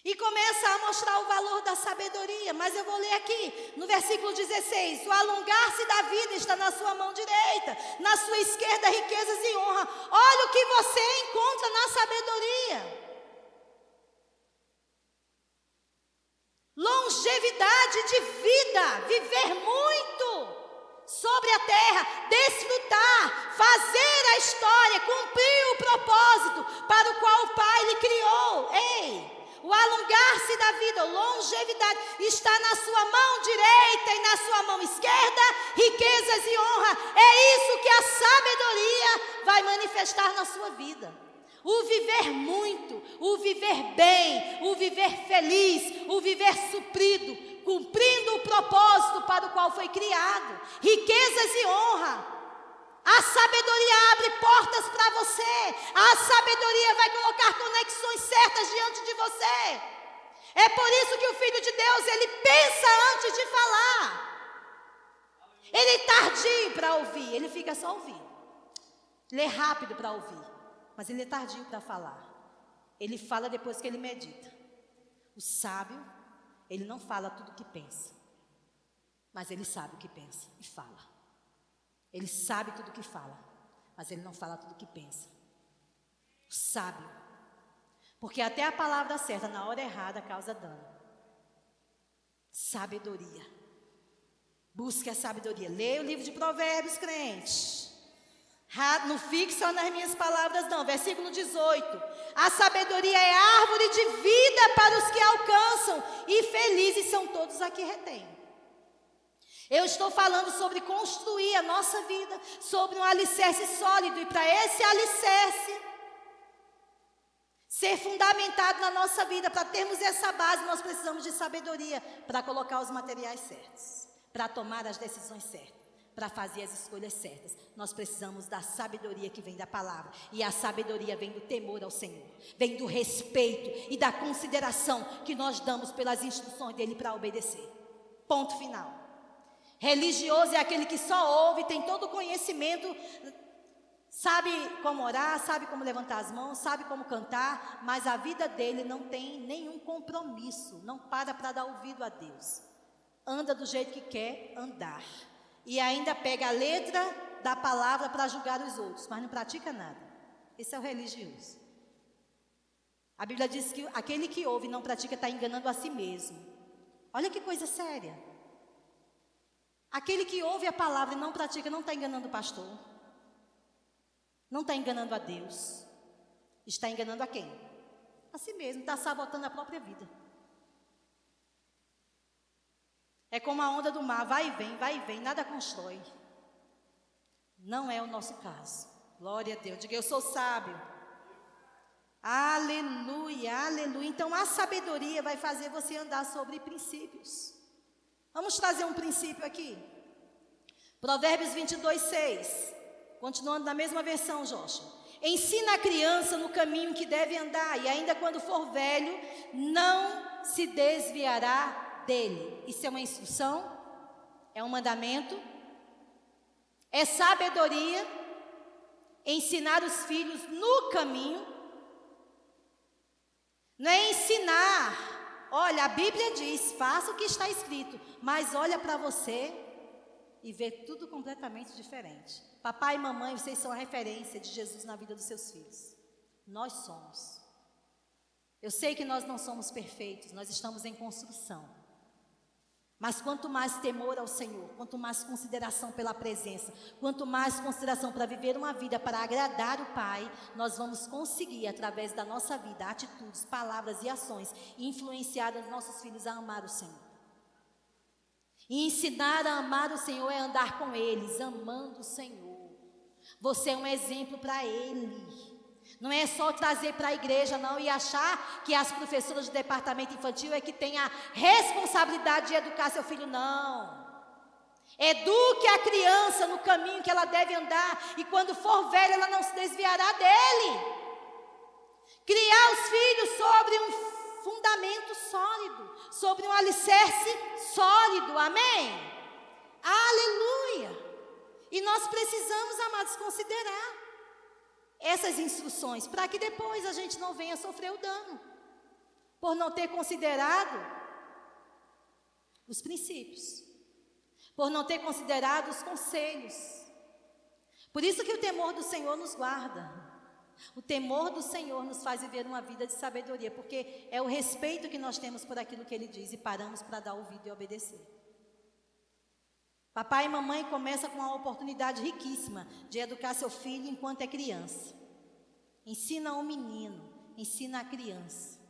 E começa a mostrar o valor da sabedoria. Mas eu vou ler aqui, no versículo 16. O alongar-se da vida está na sua mão direita, na sua esquerda riquezas e honra. Olha o que você encontra na sabedoria. Longevidade de vida, viver muito sobre a terra, desfrutar, fazer a história, cumprir o propósito para o qual o Pai lhe criou. Ei! O alongar-se da vida, longevidade, está na sua mão direita e na sua mão esquerda, riquezas e honra. É isso que a sabedoria vai manifestar na sua vida. O viver muito, o viver bem, o viver feliz, o viver suprido, cumprindo o propósito para o qual foi criado. Riquezas e honra. A sabedoria abre portas para você. A sabedoria vai colocar conexões certas diante de você. É por isso que o Filho de Deus, ele pensa antes de falar. Ele é tardio para ouvir, ele fica só ouvindo. Ele é rápido para ouvir, mas ele é tardio para falar. Ele fala depois que ele medita. O sábio, ele não fala tudo o que pensa, mas ele sabe o que pensa e fala. Ele sabe tudo o que fala, mas ele não fala tudo o que pensa. O sábio, porque até a palavra certa na hora errada causa dano. Sabedoria. Busque a sabedoria. Leia o livro de Provérbios, crente. Não fique só nas minhas palavras, não. Versículo 18. A sabedoria é árvore de vida para os que alcançam, e felizes são todos a que retêm. Eu estou falando sobre construir a nossa vida sobre um alicerce sólido. E para esse alicerce ser fundamentado na nossa vida, para termos essa base, nós precisamos de sabedoria para colocar os materiais certos, para tomar as decisões certas, para fazer as escolhas certas. Nós precisamos da sabedoria que vem da palavra. E a sabedoria vem do temor ao Senhor, vem do respeito e da consideração que nós damos pelas instruções dele para obedecer. Ponto final. Religioso é aquele que só ouve, tem todo o conhecimento, sabe como orar, sabe como levantar as mãos, sabe como cantar, mas a vida dele não tem nenhum compromisso, não para dar ouvido a Deus. Anda do jeito que quer andar. E ainda pega a letra da palavra para julgar os outros, mas não pratica nada. Esse é o religioso. A Bíblia diz que aquele que ouve e não pratica está enganando a si mesmo. Olha que coisa séria. Aquele que ouve a palavra e não pratica não está enganando o pastor. Não está enganando a Deus. Está enganando a quem? A si mesmo, está sabotando a própria vida. É como a onda do mar, vai e vem, nada constrói. Não é o nosso caso. Glória a Deus. Diga, eu sou sábio. Aleluia, aleluia. Então a sabedoria vai fazer você andar sobre princípios. Vamos trazer um princípio aqui. Provérbios 22:6. Continuando na mesma versão, Joshua. Ensina a criança no caminho que deve andar, e ainda quando for velho, não se desviará dele. Isso é uma instrução? É um mandamento? É sabedoria? Ensinar os filhos no caminho? Não é ensinar. Olha, a Bíblia diz, faça o que está escrito, mas olha para você. e ver tudo completamente diferente. Papai e mamãe, vocês são a referência de Jesus na vida dos seus filhos. Nós somos. Eu sei que nós não somos perfeitos, nós estamos em construção. Mas quanto mais temor ao Senhor, quanto mais consideração pela presença, quanto mais consideração para viver uma vida para agradar o Pai, nós vamos conseguir, através da nossa vida, atitudes, palavras e ações, influenciar os nossos filhos a amar o Senhor. E ensinar a amar o Senhor é andar com eles, amando o Senhor. Você é um exemplo para ele. Não é só trazer para a igreja não e achar que as professoras do departamento infantil é que tem a responsabilidade de educar seu filho, não. Eduque a criança no caminho que ela deve andar e quando for velha ela não se desviará dele. Criar os filhos sobre um fundamento sólido, sobre um alicerce sólido, amém? Aleluia! E nós precisamos, amados, considerar essas instruções, para que depois a gente não venha sofrer o dano, por não ter considerado os princípios, por não ter considerado os conselhos. Por isso que o temor do Senhor nos guarda, o temor do Senhor nos faz viver uma vida de sabedoria, porque é o respeito que nós temos por aquilo que Ele diz e paramos para dar ouvido e obedecer. Papai e mamãe começam com uma oportunidade riquíssima de educar seu filho enquanto é criança. Ensina o menino, ensina a criança.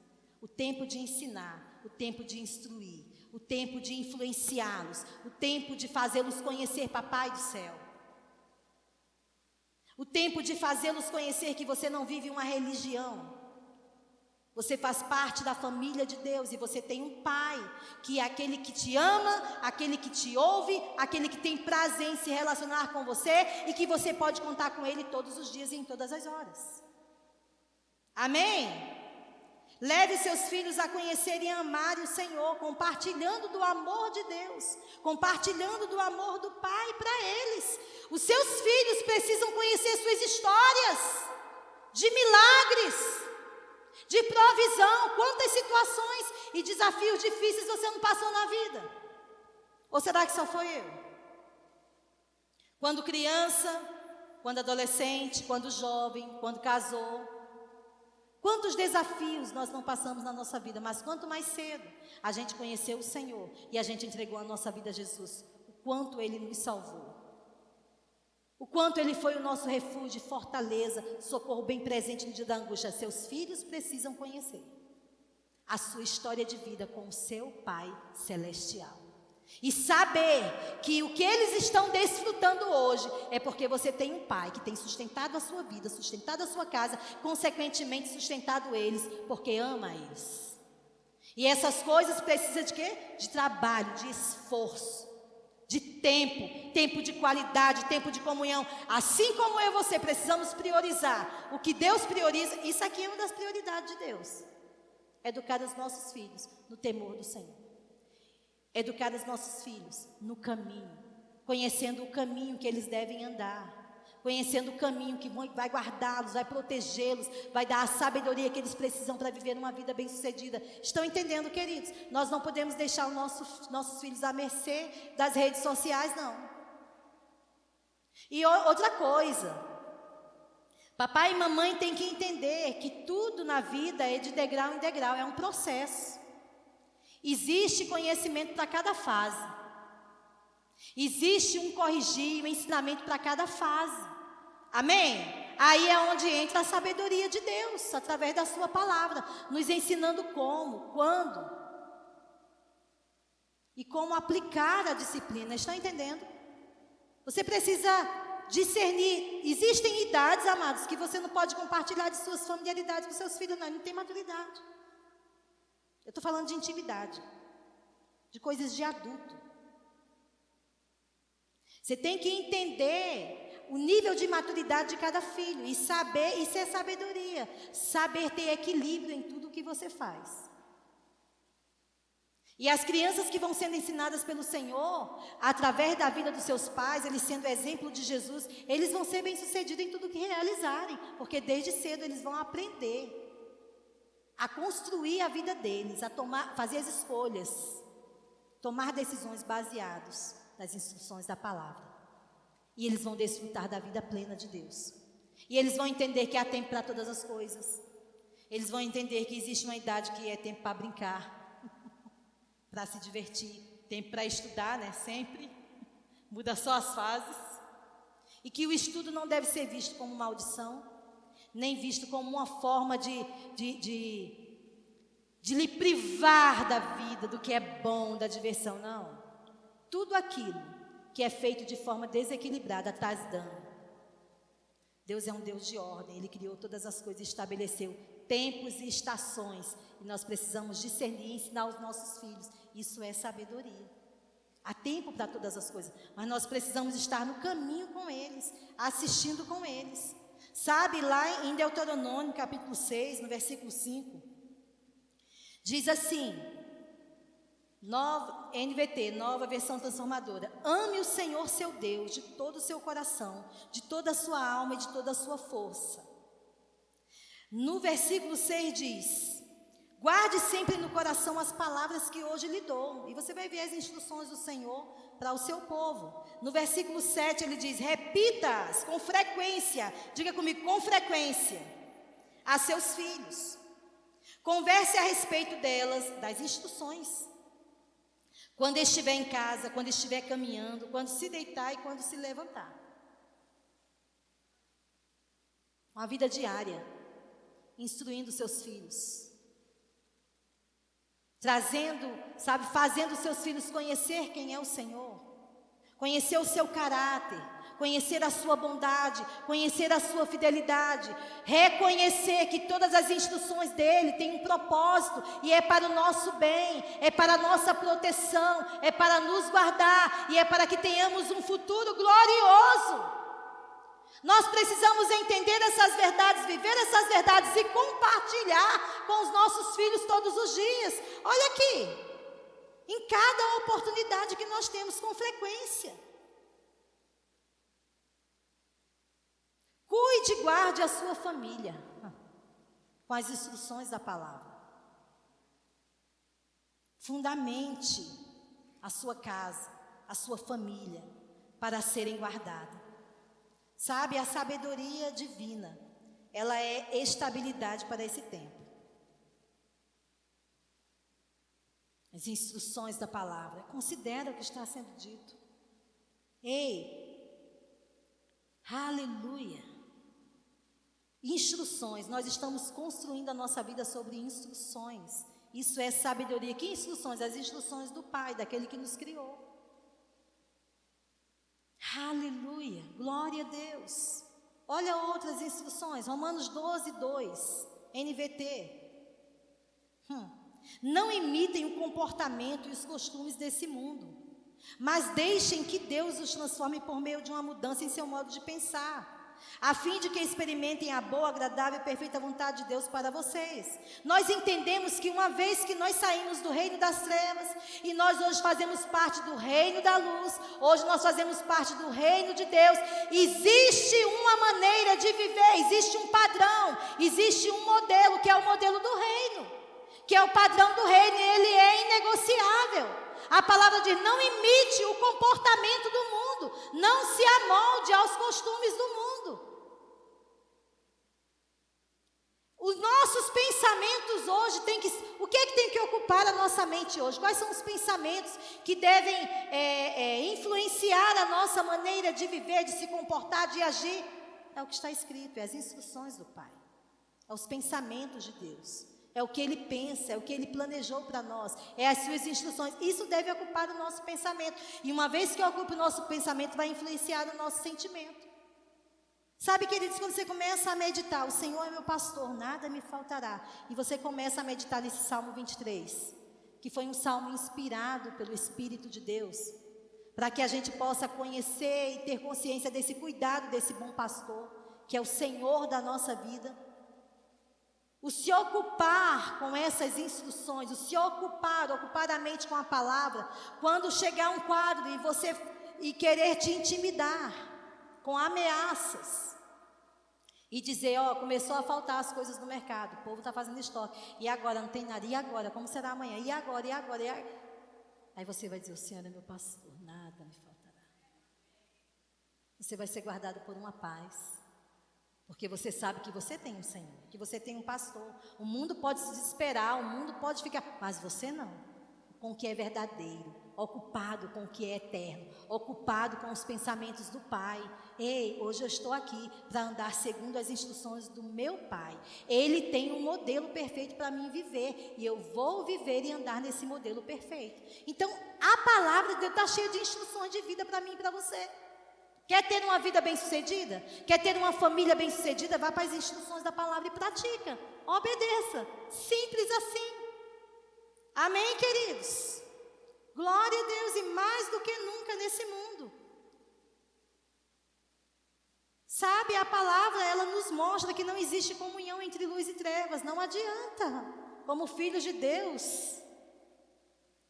O tempo de ensinar, o tempo de instruir, o tempo de influenciá-los, o tempo de fazê-los conhecer Papai do céu. O tempo de fazê-los conhecer que você não vive uma religião. Você faz parte da família de Deus e você tem um Pai, que é aquele que te ama, aquele que te ouve, aquele que tem prazer em se relacionar com você e que você pode contar com Ele todos os dias e em todas as horas. Amém? Leve seus filhos a conhecerem e amarem o Senhor, compartilhando do amor de Deus, compartilhando do amor do Pai para eles. Os seus filhos precisam conhecer suas histórias de milagres, de provisão. Quantas situações e desafios difíceis você não passou na vida? Ou será que só foi eu? Quando criança, quando adolescente, quando jovem, quando casou. Quantos desafios nós não passamos na nossa vida, mas quanto mais cedo a gente conheceu o Senhor e a gente entregou a nossa vida a Jesus, o quanto Ele nos salvou. O quanto Ele foi o nosso refúgio, fortaleza, socorro bem presente no dia da angústia. Seus filhos precisam conhecer a sua história de vida com o seu Pai Celestial. E saber que o que eles estão desfrutando hoje é porque você tem um Pai que tem sustentado a sua vida, sustentado a sua casa, consequentemente sustentado eles, porque ama eles. E essas coisas precisam de quê? De trabalho, de esforço, de tempo de qualidade, tempo de comunhão. Assim como eu e você precisamos priorizar o que Deus prioriza, isso aqui é uma das prioridades de Deus. Educar os nossos filhos no temor do Senhor. Educar os nossos filhos no caminho, conhecendo o caminho que eles devem andar, conhecendo o caminho que vai guardá-los, vai protegê-los, vai dar a sabedoria que eles precisam para viver uma vida bem-sucedida. Estão entendendo, queridos? Nós não podemos deixar os nossos filhos à mercê das redes sociais, não. E outra coisa, papai e mamãe têm que entender que tudo na vida é de degrau em degrau, é um processo. Existe conhecimento para cada fase. Existe um corrigir, um ensinamento para cada fase. Amém? Aí é onde entra a sabedoria de Deus, através da sua palavra, nos ensinando como, quando e como aplicar a disciplina. Estão entendendo? Você precisa discernir. Existem idades, amados, que você não pode compartilhar de suas familiaridades com seus filhos, não tem maturidade. Eu estou falando de intimidade, de coisas de adulto. Você tem que entender o nível de maturidade de cada filho e saber, isso é sabedoria, saber ter equilíbrio em tudo que você faz. E as crianças que vão sendo ensinadas pelo Senhor, através da vida dos seus pais, eles sendo exemplo de Jesus, eles vão ser bem-sucedidos em tudo que realizarem, porque desde cedo eles vão aprender a construir a vida deles, a fazer as escolhas, tomar decisões baseadas das instruções da palavra. E eles vão desfrutar da vida plena de Deus. E eles vão entender que há tempo para todas as coisas. Eles vão entender que existe uma idade que é tempo para brincar, para se divertir, tempo para estudar, né? Sempre muda só as fases. E que o estudo não deve ser visto como maldição, nem visto como uma forma de lhe privar da vida, do que é bom, da diversão, não. Tudo aquilo que é feito de forma desequilibrada traz dano. Deus é um Deus de ordem, Ele criou todas as coisas, estabeleceu tempos e estações, e nós precisamos discernir e ensinar aos nossos filhos. Isso é sabedoria. Há tempo para todas as coisas, mas nós precisamos estar no caminho com eles, assistindo com eles. Sabe, lá em Deuteronômio, capítulo 6, no versículo 5, diz assim, NVT, nova versão transformadora: ame o Senhor seu Deus de todo o seu coração, de toda a sua alma e de toda a sua força. No versículo 6 diz: guarde sempre no coração as palavras que hoje lhe dou. E você vai ver as instruções do Senhor para o seu povo. No versículo 7 ele diz: repita-as com frequência, diga comigo, com frequência, a seus filhos. Converse a respeito delas, das instruções. Quando estiver em casa, quando estiver caminhando, quando se deitar e quando se levantar. Uma vida diária, instruindo seus filhos. Trazendo, sabe, fazendo seus filhos conhecer quem é o Senhor. Conhecer o seu caráter, conhecer a sua bondade, conhecer a sua fidelidade, reconhecer que todas as instruções dele têm um propósito e é para o nosso bem, é para a nossa proteção, é para nos guardar e é para que tenhamos um futuro glorioso. Nós precisamos entender essas verdades, viver essas verdades e compartilhar com os nossos filhos todos os dias. Olha aqui, em cada oportunidade que nós temos com frequência. Cuide e guarde a sua família com as instruções da palavra. Fundamente a sua casa, a sua família, para serem guardadas. Sabe, a sabedoria divina, ela é estabilidade para esse tempo. As instruções da palavra, considera o que está sendo dito. Ei, aleluia. Instruções, nós estamos construindo a nossa vida sobre instruções. Isso é sabedoria. Que instruções? As instruções do Pai, daquele que nos criou. Aleluia, glória a Deus. Olha outras instruções, Romanos 12, 2, NVT. Não imitem o comportamento e os costumes desse mundo, mas deixem que Deus os transforme por meio de uma mudança em seu modo de pensar, a fim de que experimentem a boa, agradável e perfeita vontade de Deus para vocês. Nós entendemos que uma vez que nós saímos do reino das trevas e nós hoje fazemos parte do reino da luz, hoje nós fazemos parte do reino de Deus, existe uma maneira de viver, existe um padrão, existe um modelo que é o modelo do reino, que é o padrão do reino, e ele é inegociável. A palavra diz: não imite o comportamento do mundo, não se amolde aos costumes do mundo. Os nossos pensamentos hoje têm que... O que é que tem que ocupar a nossa mente hoje? Quais são os pensamentos que devem influenciar a nossa maneira de viver, de se comportar, de agir? É o que está escrito, é as instruções do Pai, é os pensamentos de Deus. É o que Ele pensa, é o que Ele planejou para nós, é as suas instruções. Isso deve ocupar o nosso pensamento. E uma vez que ocupa o nosso pensamento, vai influenciar o nosso sentimento. Sabe, queridos, quando você começa a meditar, o Senhor é meu pastor, nada me faltará. E você começa a meditar nesse Salmo 23, que foi um salmo inspirado pelo Espírito de Deus, para que a gente possa conhecer e ter consciência desse cuidado desse bom pastor, que é o Senhor da nossa vida. O se ocupar com essas instruções, o se ocupar a mente com a palavra, quando chegar um quadro e querer te intimidar com ameaças e dizer: começou a faltar as coisas no mercado, o povo está fazendo estoque, e agora não tem nada, e agora, como será amanhã, e agora, Aí você vai dizer: o Senhor é meu pastor, nada me faltará. Você vai ser guardado por uma paz, porque você sabe que você tem um Senhor, que você tem um pastor. O mundo pode se desesperar, o mundo pode ficar, mas você não. Com o que é verdadeiro, ocupado com o que é eterno, ocupado com os pensamentos do Pai. Ei, hoje eu estou aqui para andar segundo as instruções do meu Pai. Ele tem um modelo perfeito para mim viver, e eu vou viver e andar nesse modelo perfeito. Então, a palavra de Deus está cheia de instruções de vida para mim e para você. Quer ter uma vida bem-sucedida? Quer ter uma família bem-sucedida? Vá para as instruções da palavra e pratica. Obedeça. Simples assim. Amém, queridos? Glória a Deus, e mais do que nunca nesse mundo. Sabe, a palavra, ela nos mostra que não existe comunhão entre luz e trevas. Não adianta, como filhos de Deus,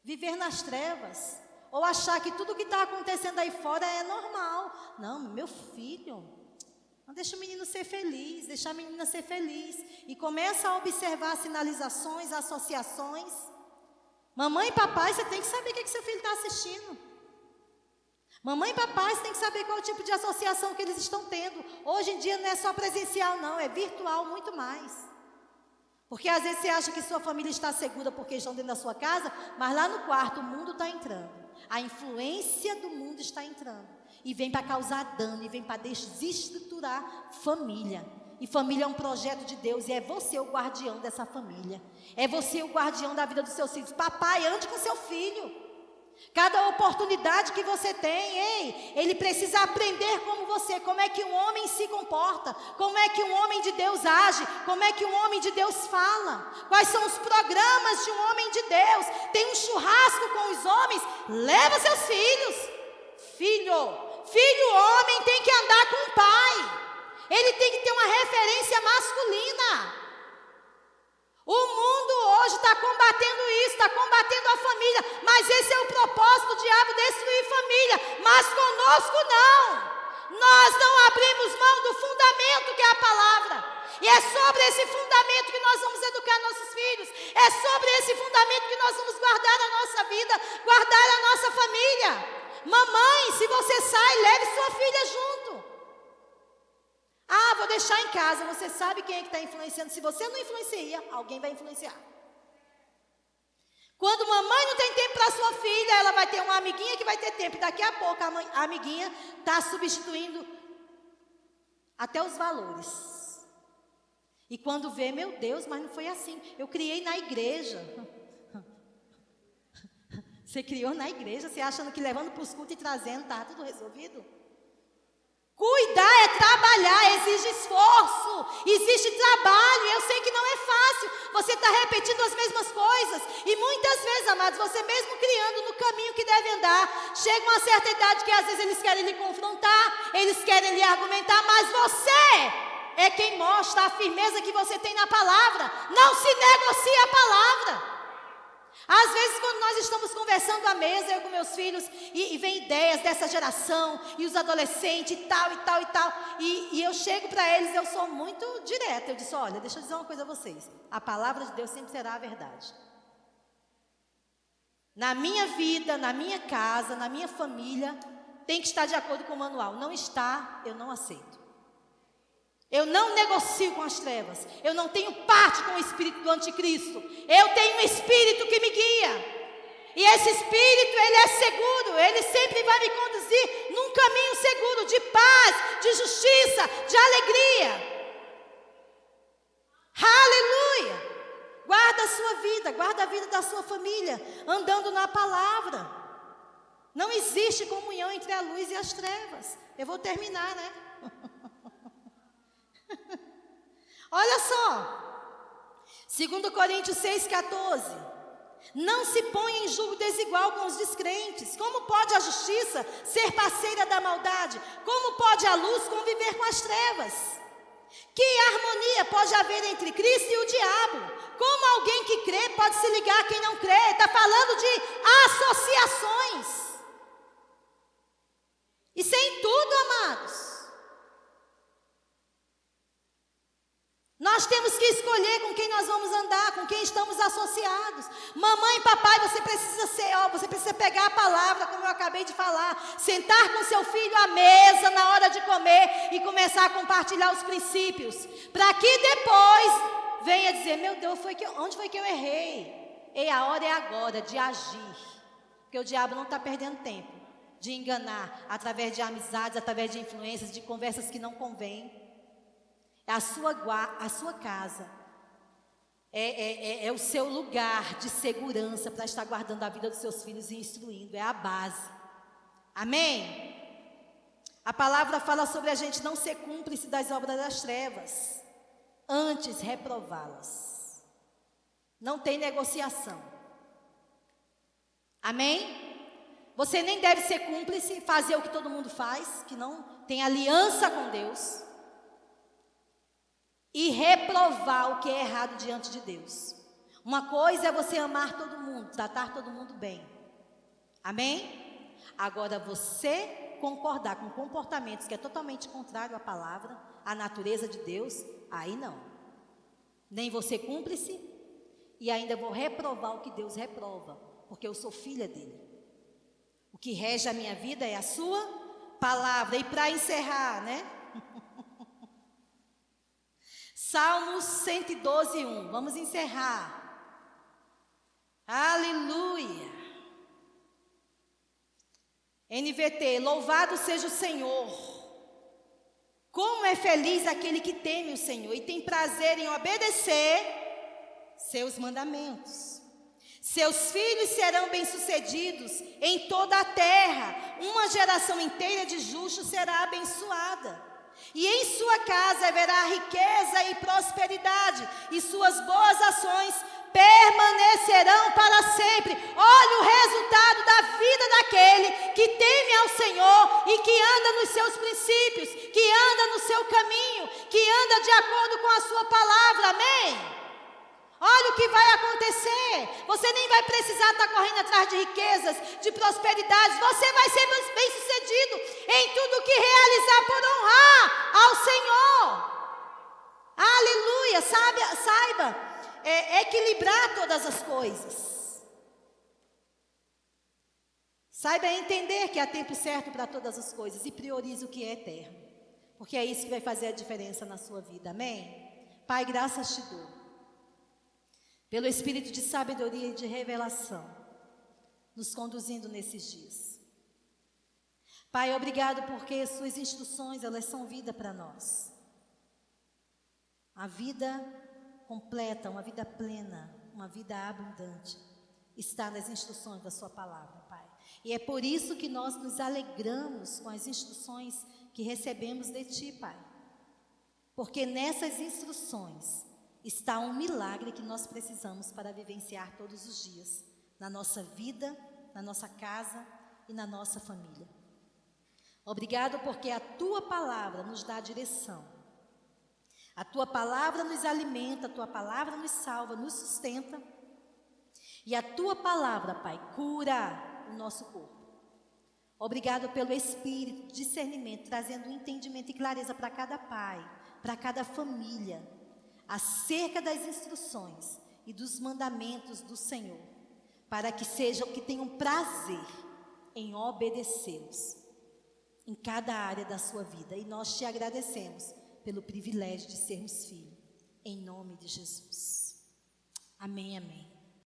viver nas trevas, ou achar que tudo que está acontecendo aí fora é normal. Não, meu filho, não deixa o menino ser feliz, deixa a menina ser feliz. E começa a observar sinalizações, associações. Mamãe e papai, você tem que saber o que seu filho está assistindo. Mamãe e papai, você tem que saber qual o tipo de associação que eles estão tendo. Hoje em dia não é só presencial não, é virtual muito mais. Porque às vezes você acha que sua família está segura porque estão dentro da sua casa, mas lá no quarto o mundo está entrando. A influência do mundo está entrando. E vem para causar dano, e vem para desestruturar família. E família é um projeto de Deus, e é você o guardião dessa família. É você o guardião da vida dos seus filhos. Papai, ande com seu filho. Cada oportunidade que você tem, ele precisa aprender como você, como é que um homem se comporta, como é que um homem de Deus age, como é que um homem de Deus fala, quais são os programas de um homem de Deus. Tem um churrasco com os homens, leva seus filhos. Filho homem tem que andar com o pai. Ele tem que ter uma referência masculina. O mundo hoje está combatendo isso, está combatendo a família, mas esse é o propósito do diabo, destruir família, mas conosco não. Nós não abrimos mão do fundamento que é a palavra, e é sobre esse fundamento que nós vamos educar nossos filhos, é sobre esse fundamento que nós vamos guardar a nossa vida, guardar a nossa família. Mamãe, se você sai, leve sua filha junto. Ah, vou deixar em casa. Você sabe quem é que está influenciando. Se você não influencia, alguém vai influenciar. Quando mamãe não tem tempo para sua filha, ela vai ter uma amiguinha que vai ter tempo. Daqui a pouco a amiguinha está substituindo até os valores. E quando vê, meu Deus, mas não foi assim. Eu criei na igreja. Você criou na igreja, você achando que levando para os cultos e trazendo, está tudo resolvido? Cuidar é trabalhar, exige esforço, existe trabalho, e eu sei que não é fácil, você está repetindo as mesmas coisas, e muitas vezes, amados, você mesmo criando no caminho que deve andar, chega uma certa idade que às vezes eles querem lhe confrontar, eles querem lhe argumentar, mas você é quem mostra a firmeza que você tem na palavra, não se negocia a palavra. Às vezes quando nós estamos conversando à mesa, eu com meus filhos, e vem ideias dessa geração, e os adolescentes, e tal, e eu chego para eles, eu sou muito direta, eu disse, olha, deixa eu dizer uma coisa a vocês, a palavra de Deus sempre será a verdade. Na minha vida, na minha casa, na minha família, tem que estar de acordo com o manual, não está, eu não aceito. Eu não negocio com as trevas. Eu não tenho parte com o espírito do anticristo. Eu tenho um espírito que me guia. E esse espírito, ele é seguro. Ele sempre vai me conduzir num caminho seguro, de paz, de justiça, de alegria. Aleluia! Guarda a sua vida, guarda a vida da sua família, andando na palavra. Não existe comunhão entre a luz e as trevas. Eu vou terminar, né? Olha só, 2 Coríntios 6,14. Não se ponha em julgo desigual com os descrentes. Como pode a justiça ser parceira da maldade? Como pode a luz conviver com as trevas? Que harmonia pode haver entre Cristo e o diabo? Como alguém que crê pode se ligar a quem não crê? Está falando de associações. Isso é em tudo, amados. Nós Nós temos que escolher com quem nós vamos andar, com quem estamos associados. Mamãe e papai, você precisa pegar a palavra, como eu acabei de falar, sentar com seu filho à mesa na hora de comer e começar a compartilhar os princípios, para que depois venha dizer: meu Deus, onde foi que eu errei? E a hora é agora de agir, porque o diabo não está perdendo tempo de enganar através de amizades, através de influências, de conversas que não convêm. A sua casa é o seu lugar de segurança para estar guardando a vida dos seus filhos e instruindo, é a base. Amém? A palavra fala sobre a gente não ser cúmplice das obras das trevas, antes reprová-las. Não tem negociação. Amém? Você nem deve ser cúmplice, fazer o que todo mundo faz, que não tem aliança com Deus, e reprovar o que é errado diante de Deus. Uma coisa é você amar todo mundo, tratar todo mundo bem. Amém? Agora, você concordar com comportamentos que é totalmente contrário à palavra, à natureza de Deus, aí não. Nem você cúmplice, e ainda vou reprovar o que Deus reprova, porque eu sou filha dele. O que rege a minha vida é a sua palavra. E para encerrar, né? Salmos 112, 1. Vamos encerrar. Aleluia. NVT, louvado seja o Senhor. Como é feliz aquele que teme o Senhor e tem prazer em obedecer seus mandamentos. Seus filhos serão bem-sucedidos em toda a terra. Uma geração inteira de justos será abençoada. E em sua casa haverá riqueza e prosperidade, e suas boas ações permanecerão para sempre. Olha o resultado da vida daquele que teme ao Senhor e que anda nos seus princípios, que anda no seu caminho, que anda de acordo com a sua palavra. Amém? Olha o que vai acontecer. Você nem vai precisar estar correndo atrás de riquezas, de prosperidades. Você vai ser bem-sucedido em tudo que realizar por honrar ao Senhor. Aleluia. Saiba equilibrar todas as coisas. Saiba entender que há tempo certo para todas as coisas e priorize o que é eterno, porque é isso que vai fazer a diferença na sua vida. Amém? Pai, graças te dou pelo espírito de sabedoria e de revelação, nos conduzindo nesses dias. Pai, obrigado porque suas instruções, elas são vida para nós. A vida completa, uma vida plena, uma vida abundante, está nas instruções da sua palavra, Pai. E é por isso que nós nos alegramos com as instruções que recebemos de Ti, Pai. Porque nessas instruções está um milagre que nós precisamos para vivenciar todos os dias, na nossa vida, na nossa casa e na nossa família. Obrigado porque a Tua palavra nos dá direção. A Tua palavra nos alimenta, a Tua palavra nos salva, nos sustenta. E a Tua palavra, Pai, cura o nosso corpo. Obrigado pelo Espírito, discernimento, trazendo entendimento e clareza para cada pai, para cada família, acerca das instruções e dos mandamentos do Senhor, para que sejam que tenham prazer em obedecê-los em cada área da sua vida. E nós te agradecemos pelo privilégio de sermos filhos, em nome de Jesus. Amém, amém.